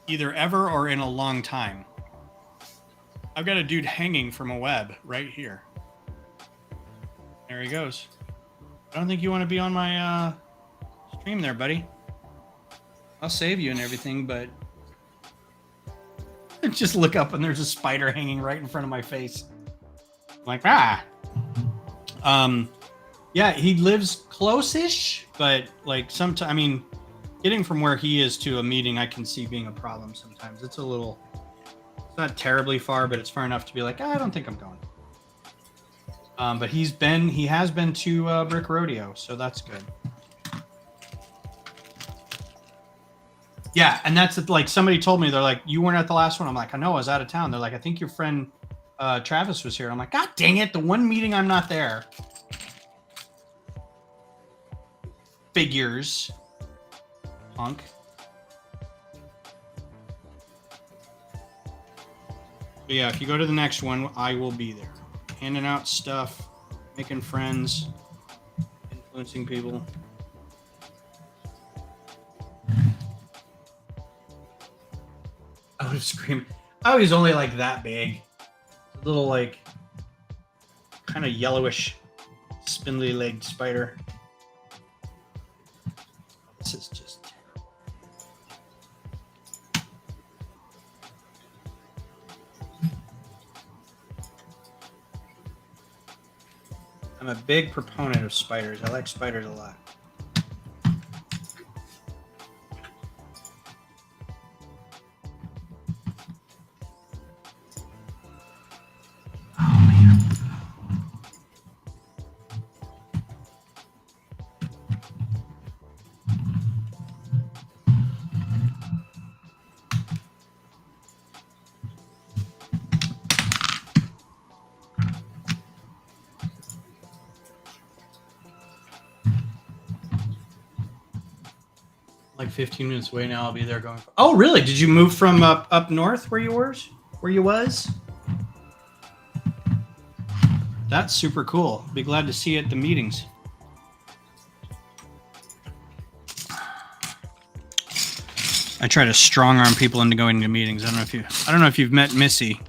Either ever or in a long time. I've got a dude hanging from a web right here. There he goes. I don't think you want to be on my stream there, buddy. I'll save you and everything, but just look up and there's a spider hanging right in front of my face. I'm like, ah. Yeah, he lives close-ish, but like sometimes, I mean, getting from where he is to a meeting, I can see being a problem sometimes. It's a little, it's not terribly far, but it's far enough to be like, I don't think I'm going. But he has been to Brick Rodeo, so that's good. Yeah, and that's like somebody told me, they're like, you weren't at the last one. I'm like, I know, I was out of town. They're like, I think your friend Travis was here. I'm like, God dang it, the one meeting I'm not there. Figures. Punk. But yeah, if you go to the next one, I will be there. Handing out stuff, making friends, influencing people. I was screaming. Oh, he's only like that big. A little like kind of yellowish, spindly legged spider. This is just terrible. I'm a big proponent of spiders. I like spiders a lot. Like 15 minutes away now. I'll be there going. Oh, really? Did you move from up north where you were? Where you was? That's super cool. Be glad to see you at the meetings. I try to strong arm people into going to meetings. I don't know if you've met Missy.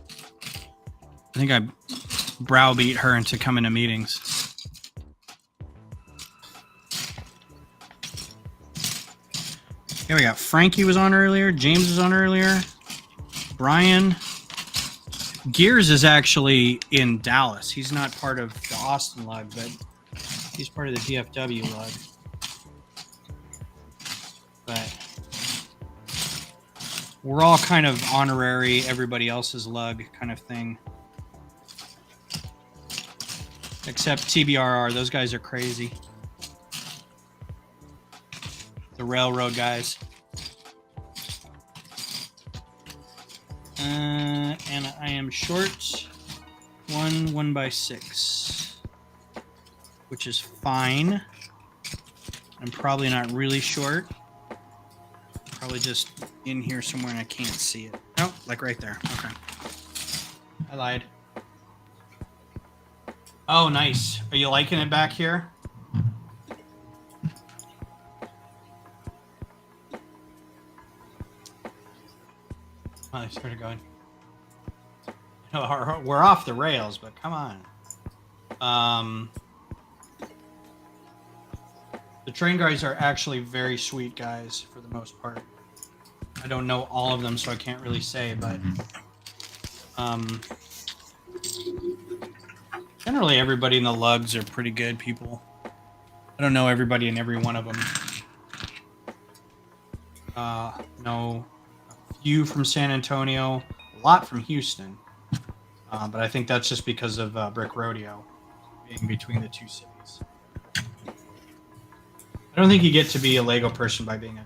I think I browbeat her into coming to meetings. Here we got Frankie was on earlier. James was on earlier. Brian. Gears is actually in Dallas. He's not part of the Austin lug, but he's part of the DFW lug. But we're all kind of honorary, everybody else's lug kind of thing. Except TBRR. Those guys are crazy. The railroad guys. And I am short 1/6, which is fine. I'm probably not really short. Probably just in here somewhere and I can't see it. Oh, like right there. Okay. I lied. Oh, nice. Are you liking it back here? Oh, they started going. We're off the rails, but come on. The train guys are actually very sweet guys for the most part. I don't know all of them, so I can't really say, but generally everybody in the lugs are pretty good people. I don't know everybody in every one of them. Know a few from San Antonio, a lot from Houston, but I think that's just because of Brick Rodeo being between the two cities. I don't think you get to be a Lego person by being a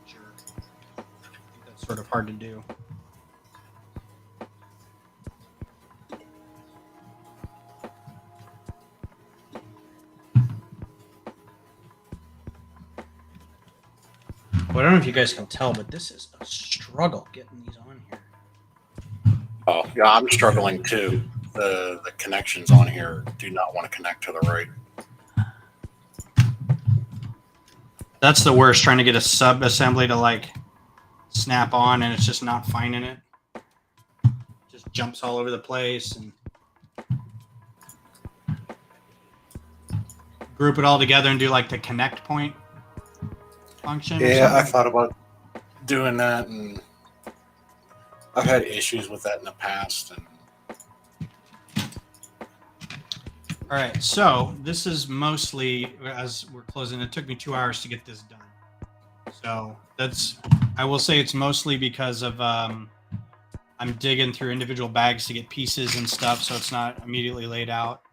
jerk. I think that's sort of hard to do. Well, I don't know if you guys can tell, but this is a struggle getting these on here. Oh, yeah, I'm struggling too. The connections on here do not want to connect to the right. That's the worst, trying to get a sub-assembly to like snap on and it's just not finding it. Just jumps all over the place and group it all together and do like the connect point function. Yeah, I thought about doing that, and I've had issues with that in the past. And all right, so this is mostly, as we're closing, it took me 2 hours to get this done. So that's, I will say it's mostly because of I'm digging through individual bags to get pieces and stuff, so it's not immediately laid out.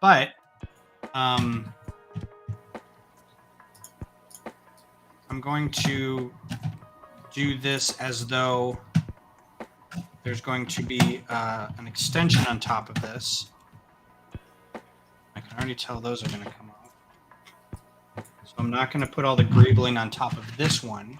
But I'm going to do this as though there's going to be an extension on top of this. I can already tell those are going to come out. So I'm not going to put all the greebling on top of this one.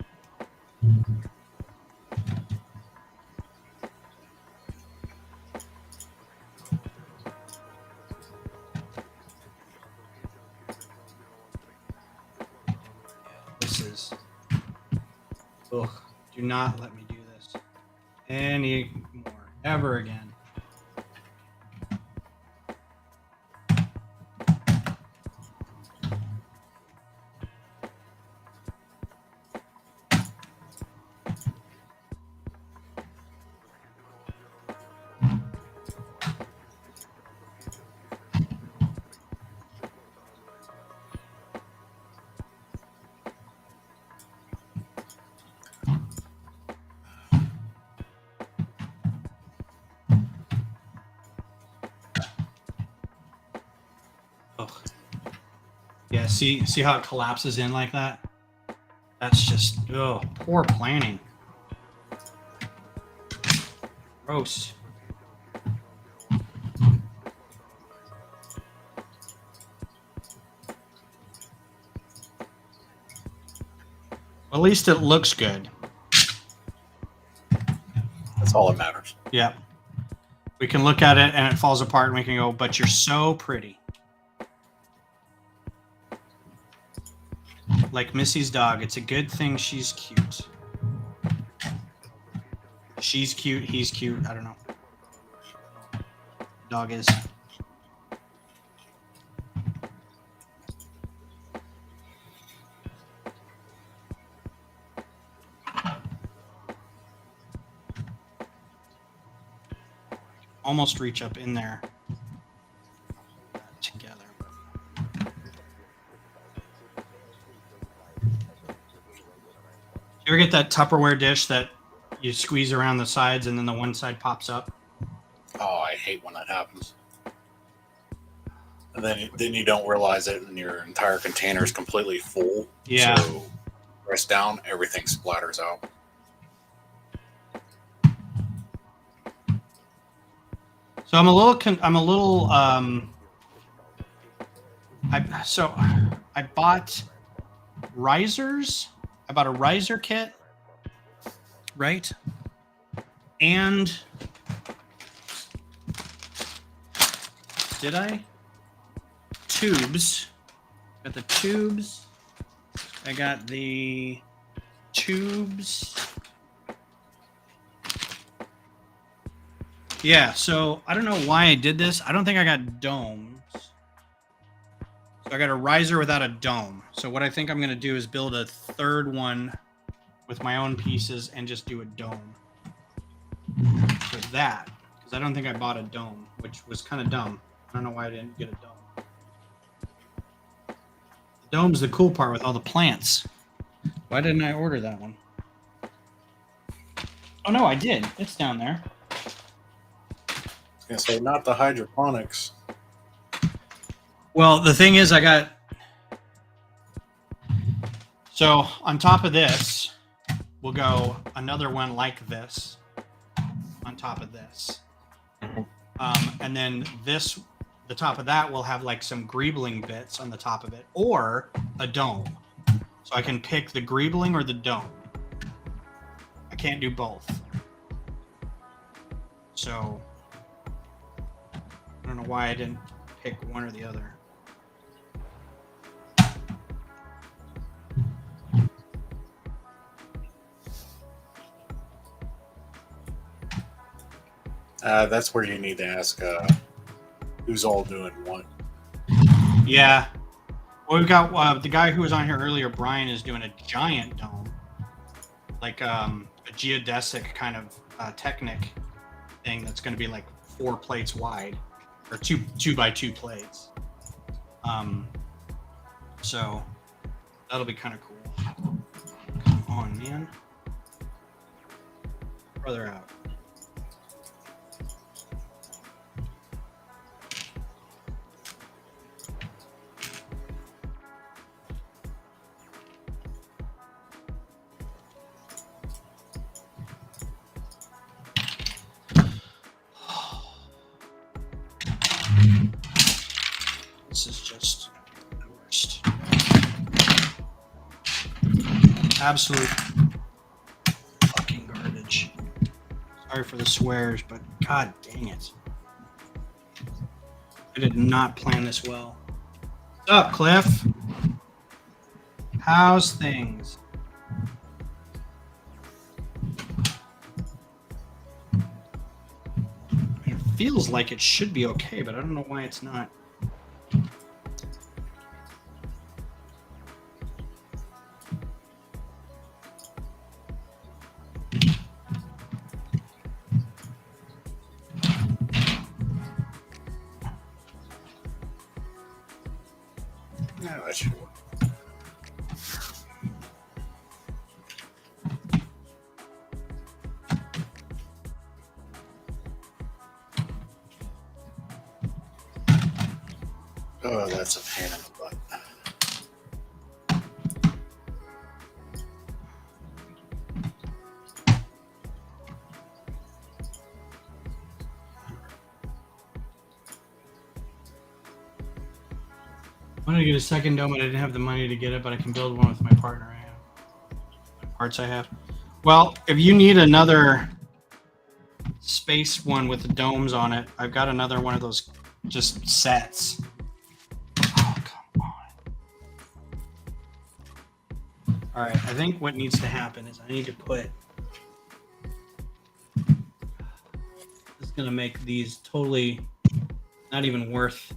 This is... Ugh, do not let me do this anymore, ever again. Yeah, see how it collapses in like that? That's just, oh, poor planning. Gross. At least it looks good. That's all that matters. Yeah. We can look at it and it falls apart and we can go, but you're so pretty. Like Missy's dog, it's a good thing she's cute. She's cute, he's cute, I don't know. Dog is. Almost reach up in there together. You ever get that Tupperware dish that you squeeze around the sides and then the one side pops up? Oh, I hate when that happens. And then you don't realize it and your entire container is completely full. Yeah. So press down, everything splatters out. So I'm a little I bought risers. I bought a riser kit, right? And did I? Tubes. Got the tubes. I got the tubes. Yeah, so I don't know why I did this. I don't think I got domes. So I got a riser without a dome. So what I think I'm going to do is build a third one with my own pieces and just do a dome for that. Because I don't think I bought a dome, which was kind of dumb. I don't know why I didn't get a dome. The dome's the cool part with all the plants. Why didn't I order that one? Oh, no, I did. It's down there. I was gonna say, not the hydroponics. Well, the thing is, so on top of this, we'll go another one like this on top of this. And then the top of that will have like some greebling bits on the top of it or a dome. So I can pick the greebling or the dome. I can't do both. So I don't know why I didn't pick one or the other. That's where you need to ask who's all doing what. Yeah. Well, we've got the guy who was on here earlier, Brian, is doing a giant dome. Like a geodesic kind of Technic thing that's going to be like 4 plates wide. Or two by 2 plates. So that'll be kind of cool. Come Further out. This is just the worst. Absolute fucking garbage. Sorry for the swears, but god dang it. I did not plan this well. What's up, Cliff? How's things? It feels like it should be okay, but I don't know why it's not. No, that should work. Oh, that's a pain in the butt. I wanted to get a second dome, but I didn't have the money to get it, but I can build one with my partner I have. Parts I have. Well, if you need another space one with the domes on it, I've got another one of those just sets. Oh, come on. All right, I think what needs to happen is I need to put... This is going to make these totally not even worth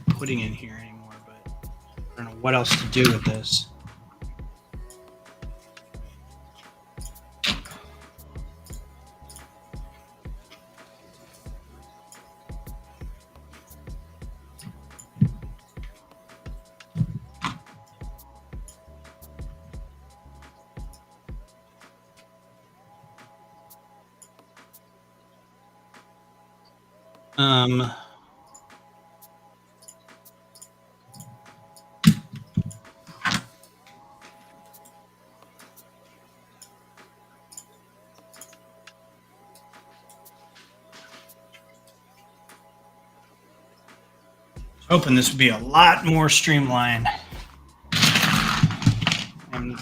putting in here anymore, but I don't know what else to do with this. Hoping this would be a lot more streamlined. I'm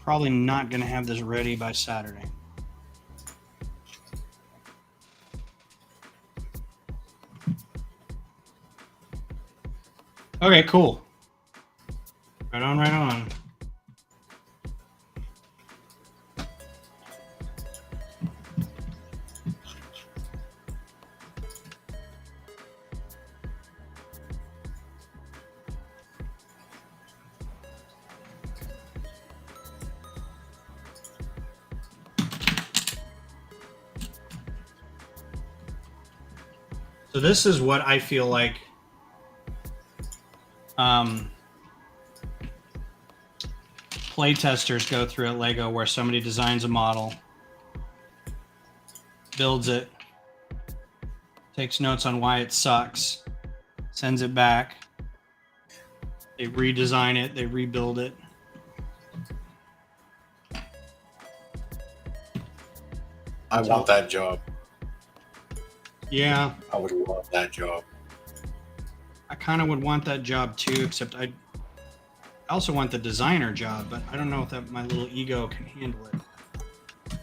probably not going to have this ready by Saturday. Okay, cool. Right on, right on. So this is what I feel like play testers go through at Lego, where somebody designs a model, builds it, takes notes on why it sucks, sends it back, they redesign it, they rebuild it. I want that job. Yeah. I would love that job. I kind of would want that job too, except I also want the designer job, but I don't know if that my little ego can handle it.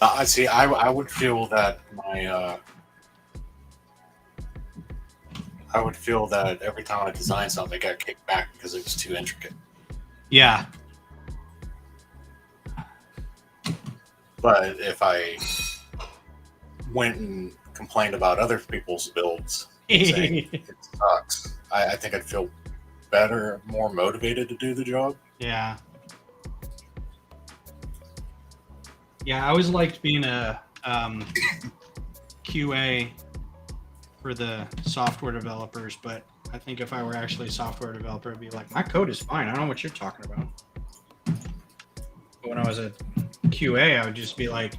I see. I would feel that my I would feel that every time I design something, it got kicked back because it was too intricate. Yeah. But if I went and complained about other people's builds, saying it sucks, I think I'd feel better, more motivated to do the job. Yeah. Yeah, I always liked being a QA for the software developers, but I think if I were actually a software developer, I'd be like, my code is fine. I don't know what you're talking about. when I was a QA, I would just be like,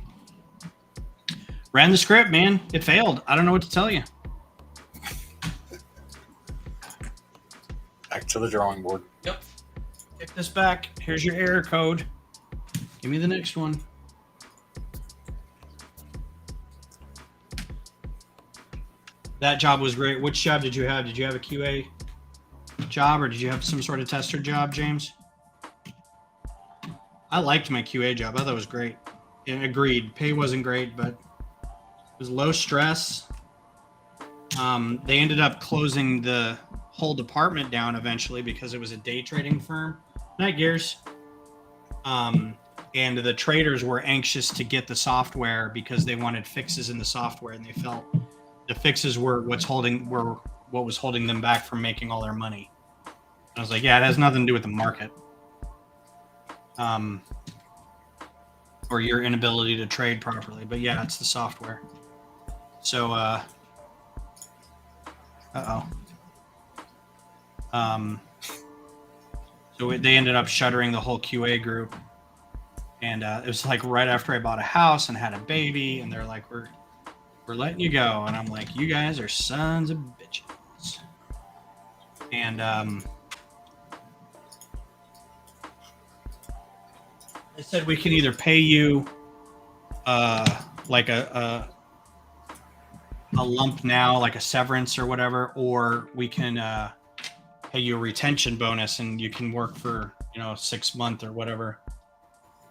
ran the script, man. It failed. I don't know what to tell you. Back to the drawing board. Yep. Take this back. Here's your error code. Give me the next one. That job was great. Which job did you have? Did you have a QA job or did you have some sort of tester job, James? I liked my QA job. I thought it was great. Yeah, agreed. Pay wasn't great, but it was low stress. They ended up closing the whole department down eventually because it was a day trading firm. Night Gears. And the traders were anxious to get the software because they wanted fixes in the software, and they felt the fixes were what was holding them back from making all their money. I was like, yeah, it has nothing to do with the market. Or your inability to trade properly. But yeah, it's the software. So, so they ended up shuttering the whole QA group. And it was like right after I bought a house and had a baby, and they're like, we're letting you go. And I'm like, you guys are sons of bitches. And they said we can either pay you like a lump now, like a severance or whatever, or we can pay you a retention bonus and you can work for 6 months or whatever.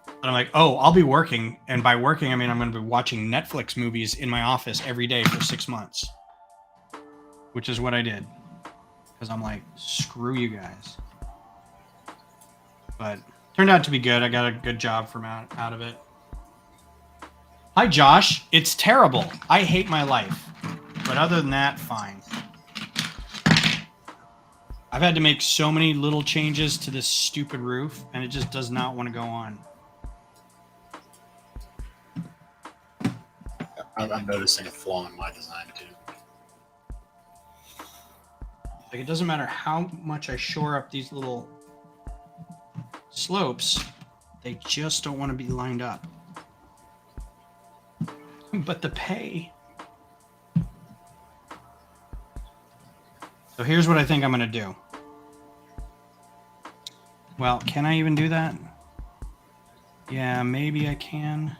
And I'm like, oh, I'll be working, and by working I mean I'm going to be watching Netflix movies in my office every day for 6 months, which is what I did, because I'm like, screw you guys. But turned out to be good. I got a good job from out of it. Hi, Josh. It's terrible. I hate my life. But other than that, fine. I've had to make so many little changes to this stupid roof, and it just does not want to go on. I'm noticing a flaw in my design, too. Like, it doesn't matter how much I shore up these little slopes, they just don't want to be lined up. But the pay. So here's what I think I'm going to do. Well, can I even do that? Yeah, maybe I can.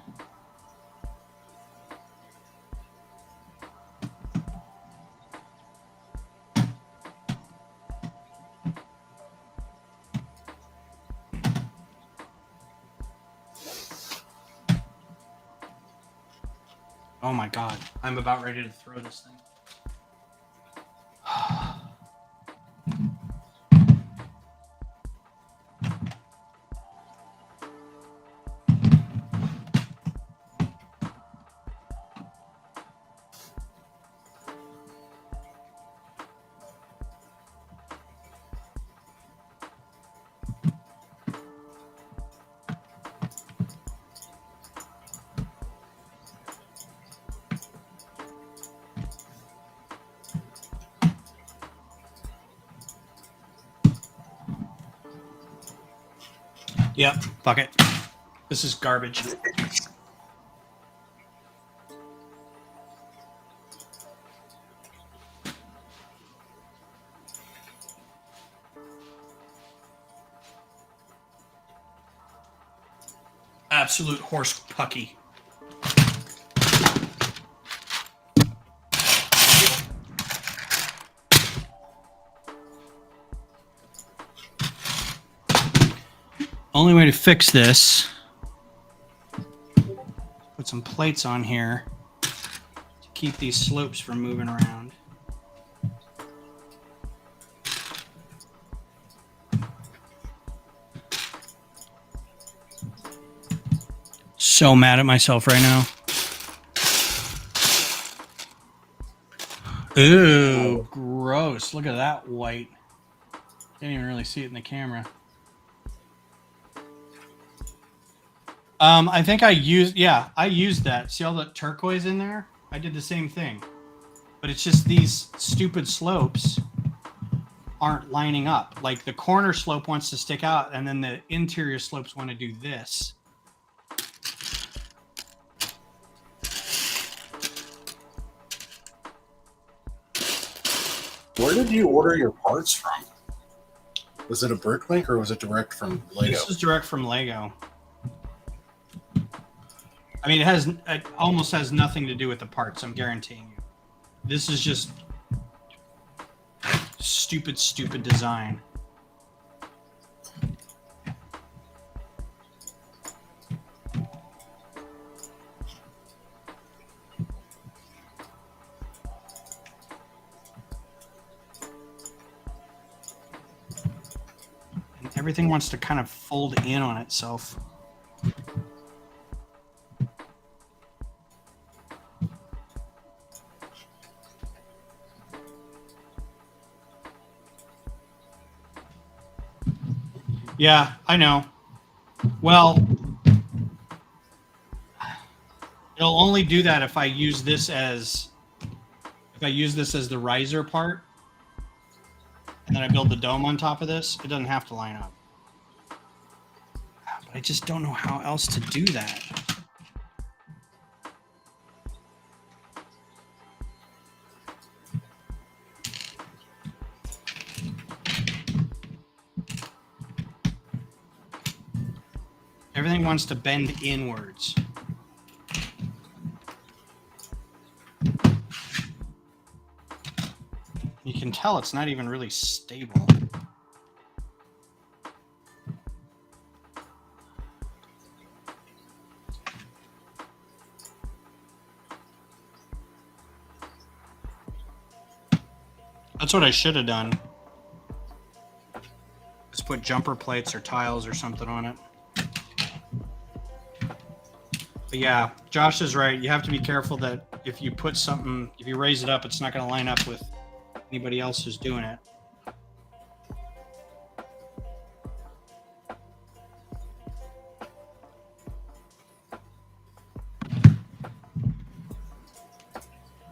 Oh my God, I'm about ready to throw this thing. Yep, fuck it. This is garbage. Absolute horse pucky. Only way to fix this, put some plates on here to keep these slopes from moving around. So mad at myself right now. Ooh, gross. Look at that white. Can't even really see it in the camera. I think I used that. See all the turquoise in there? I did the same thing. But it's just these stupid slopes aren't lining up. Like the corner slope wants to stick out, and then the interior slopes want to do this. Where did you order your parts from? Was it a Bricklink or was it direct from Lego? This is direct from Lego. I mean, it almost has nothing to do with the parts, I'm guaranteeing you. This is just stupid design. And everything wants to kind of fold in on itself. Yeah, I know. Well, it'll only do that if I use this as the riser part, and then I build the dome on top of this. It doesn't have to line up. But I just don't know how else to do that. Everything wants to bend inwards. You can tell it's not even really stable. That's what I should have done. Just put jumper plates or tiles or something on it. But yeah, Josh is right. You have to be careful that if you put something, if you raise it up, it's not going to line up with anybody else who's doing it.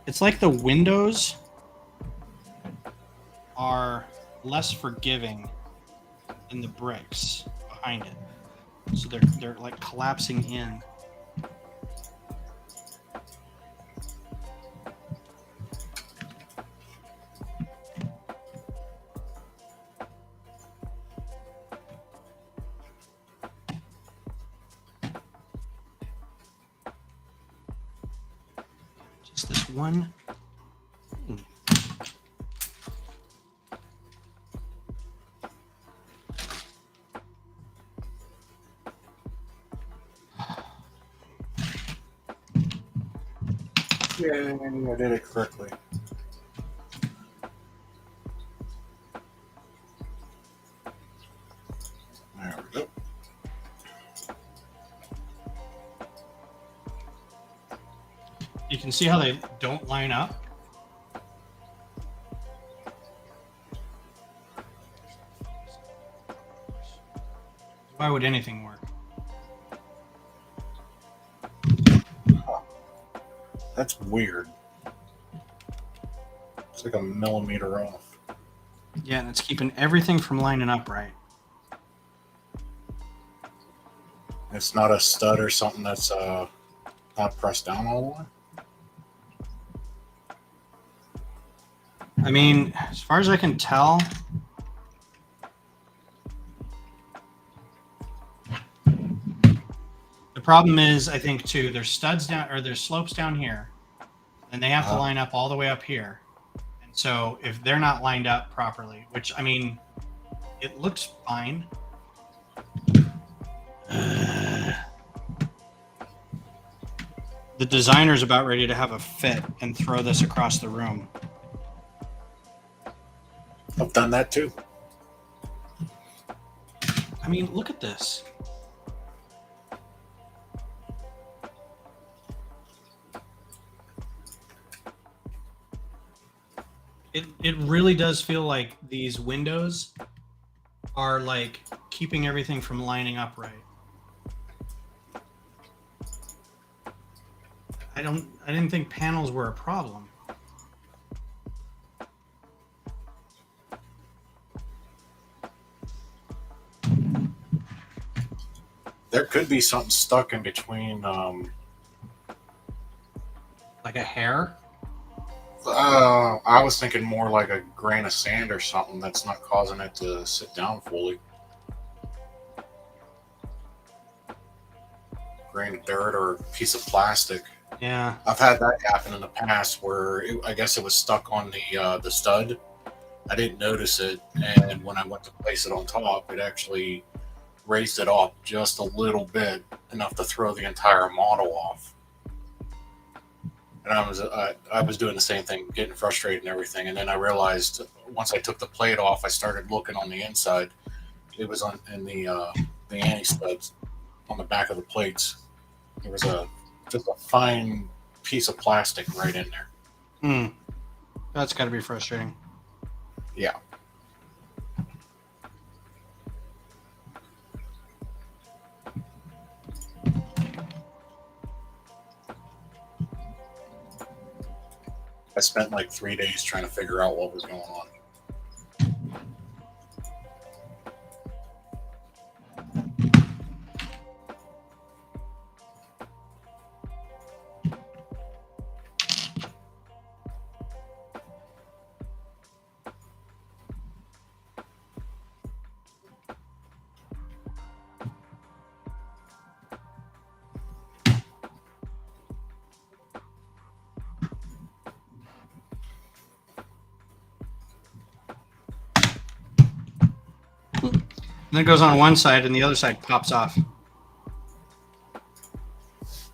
It's like the windows are less forgiving than the bricks behind it. So they're like collapsing in. Just this one. Yeah, I did it correctly. There we go. You can see how they don't line up. Why would anything work? That's weird. It's like a millimeter off. Yeah, and it's keeping everything from lining up right. It's not a stud or something that's not pressed down all the way. I mean, as far as I can tell, the problem is, I think, too, there's studs down, or there's slopes down here, and they have to line up all the way up here. And so if they're not lined up properly, which, I mean, it looks fine. The designer's about ready to have a fit and throw this across the room. I've done that too. I mean, look at this. It really does feel like these windows are like keeping everything from lining up right. I didn't think panels were a problem. There could be something stuck in between, Like a hair? I was thinking more like a grain of sand or something that's not causing it to sit down fully. Grain of dirt or a piece of plastic. Yeah. I've had that happen in the past where I guess it was stuck on the stud. I didn't notice it, and when I went to place it on top, it actually raised it up just a little bit, enough to throw the entire model off. And I was doing the same thing, getting frustrated and everything. And then I realized once I took the plate off, I started looking on the inside. It was in the anti studs on the back of the plates. There was just a fine piece of plastic right in there. That's got to be frustrating. Yeah. I spent like 3 days trying to figure out what was going on. And then it goes on one side and the other side pops off.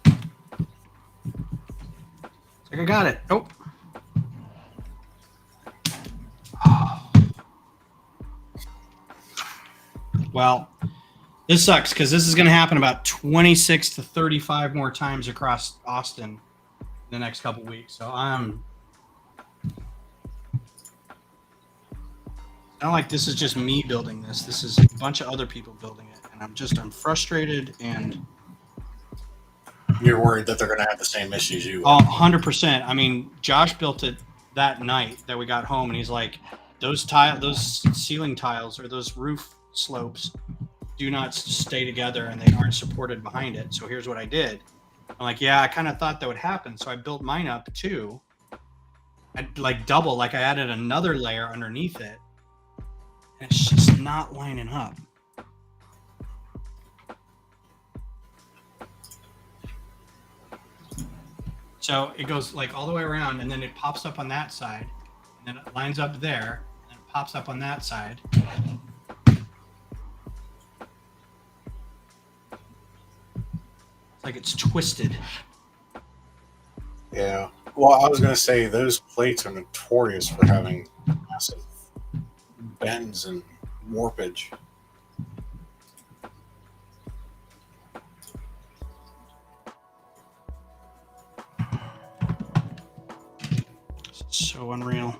It's like, I got it. Oh. Well, this sucks because this is going to happen about 26 to 35 more times across Austin in the next couple weeks. So I'm not like this is just me building this. This is a bunch of other people building it. And I'm frustrated and You're worried that they're going to have the same issues you are. are. 100%. I mean, Josh built it that night that we got home and he's like, those ceiling tiles or those roof slopes do not stay together and they aren't supported behind it. So here's what I did. I'm like, yeah, I kind of thought that would happen. So I built mine up too. I'd like double, like I added another layer underneath it. And it's just not lining up. So it goes like all the way around and then it pops up on that side. And then it lines up there. And then it pops up on that side. Like it's twisted. Yeah. Well, I was going to say those plates are notorious for having massive bends and warpage. It's so unreal.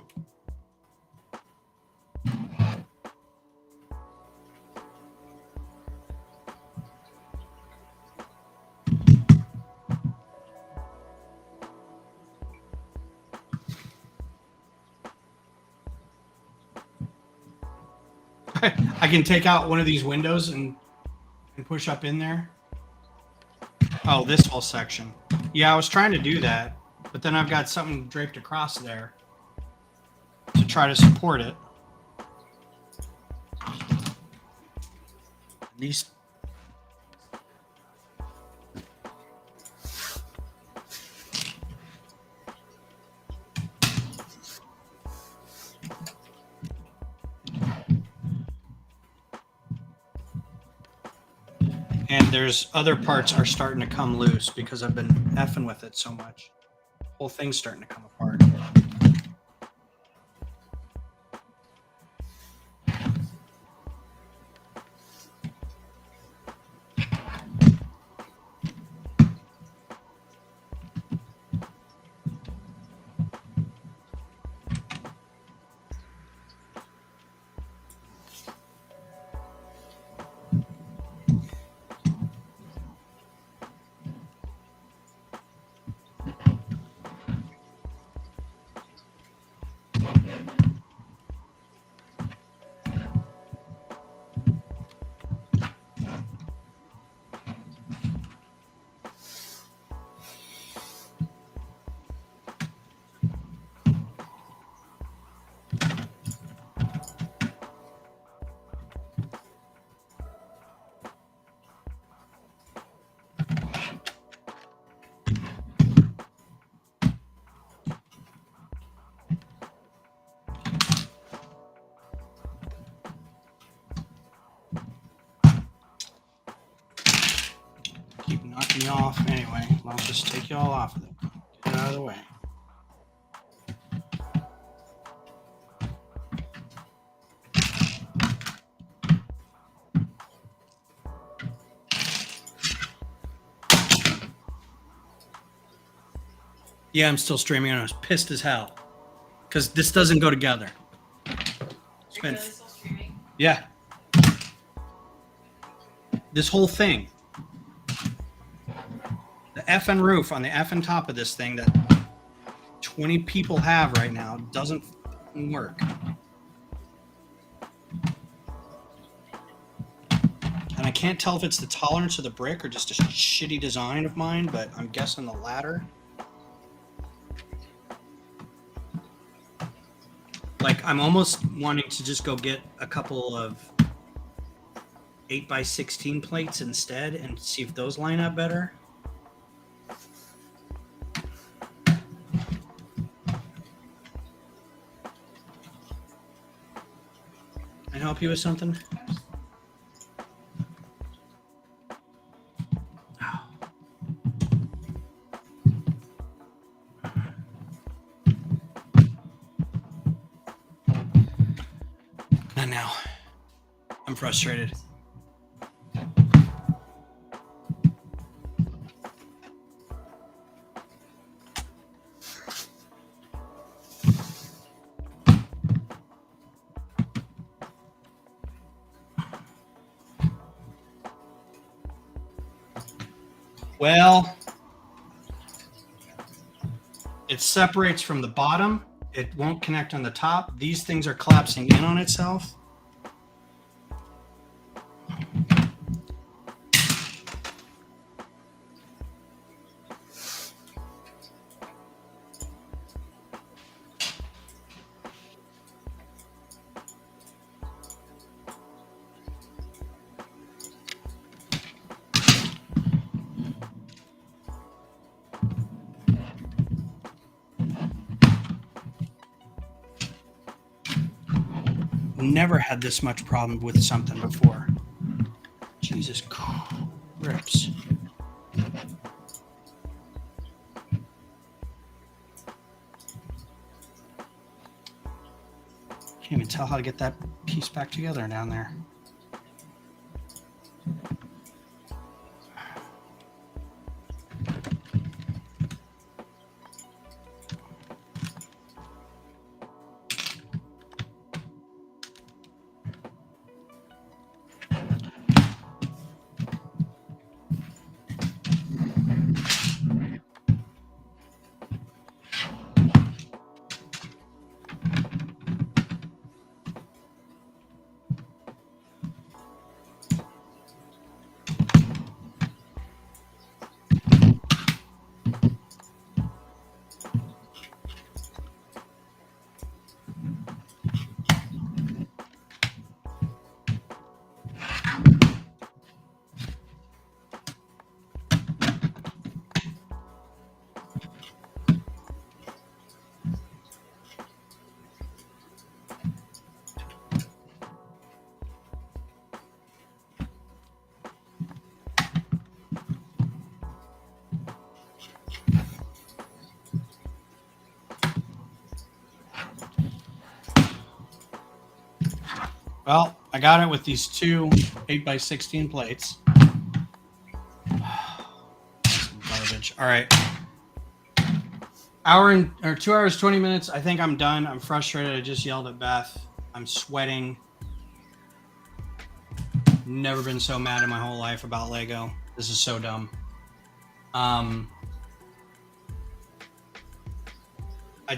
I can take out one of these windows and push up in there. Oh, this whole section. Yeah, I was trying to do that, but then I've got something draped across there to try to support it. These. And there's other parts are starting to come loose because I've been effing with it so much. The whole thing's starting to come apart. pissing you off anyway. I'll just take you all off of it. Get it out of the way. Yeah, I'm still streaming and I was pissed as hell because this doesn't go together. Really still streaming? Yeah. This whole thing. The effing roof on the effing top of this thing that 20 people have right now doesn't work. And I can't tell if it's the tolerance of the brick or just a shitty design of mine, but I'm guessing the latter. Like, I'm almost wanting to just go get a couple of 8x16 plates instead and see if those line up better. Can I help you with something? Not now. I'm frustrated. Well, it separates from the bottom. It won't connect on the top. These things are collapsing in on itself. Never had this much problem with something before. Jesus Christ. Can't even tell how to get that piece back together down there. Well, I got it with these two 8x16 plates. Garbage. All right. Or 2 hours, 20 minutes. I think I'm done. I'm frustrated. I just yelled at Beth. I'm sweating. Never been so mad in my whole life about Lego. This is so dumb. I'd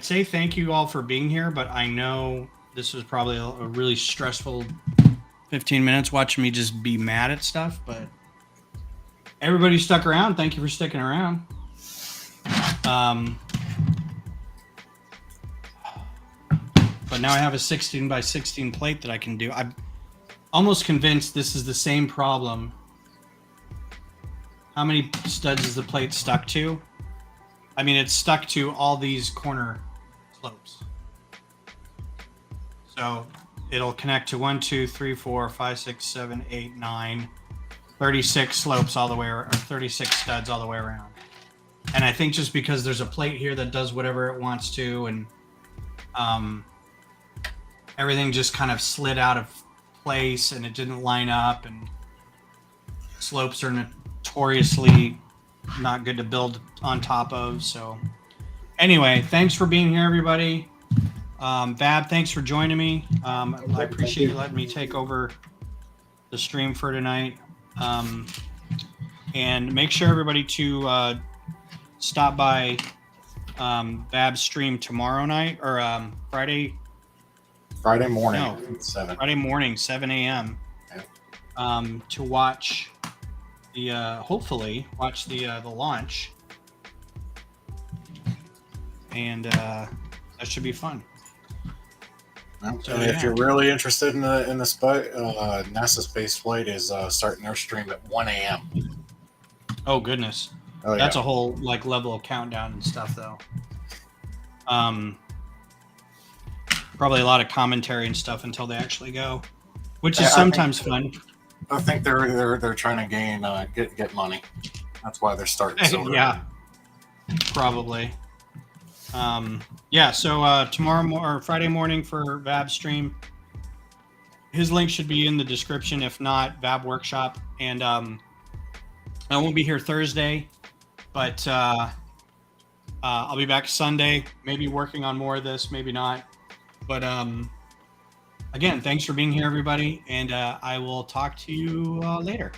say thank you all for being here, but I know this was probably a really stressful 15 minutes watching me just be mad at stuff, but everybody stuck around. Thank you for sticking around. But now I have a 16x16 plate that I can do. I'm almost convinced this is the same problem. How many studs is the plate stuck to? I mean, it's stuck to all these corner slopes. So it'll connect to 1, 2, 3, 4, 5, 6, 7, 8, 9. 36 slopes all the way, or 36 studs all the way around. And I think just because there's a plate here that does whatever it wants to, and everything just kind of slid out of place and it didn't line up, and slopes are notoriously not good to build on top of. So anyway, thanks for being here, everybody. VAB, thanks for joining me. I appreciate you letting me take over the stream for tonight. And make sure everybody to stop by VAB's stream tomorrow night, or Friday morning. No, 7. Friday morning, 7 a.m. Yeah. To watch the hopefully watch the launch, and that should be fun. Well, So, and if yeah. you're really interested in the NASA space flight is starting their stream at 1 a.m. Oh goodness, Oh, that's yeah. a whole like level of countdown and stuff though. Probably a lot of commentary and stuff until they actually go, which Yeah, is I think- sometimes fun. I think they're trying to gain get money. That's why they're starting so early. Yeah, probably. Yeah, so or Friday morning for VAB stream. His link should be in the description. If not, VAB workshop. And I won't be here Thursday, but I'll be back Sunday. Maybe working on more of this, maybe not. But again, thanks for being here, everybody, and I will talk to you later.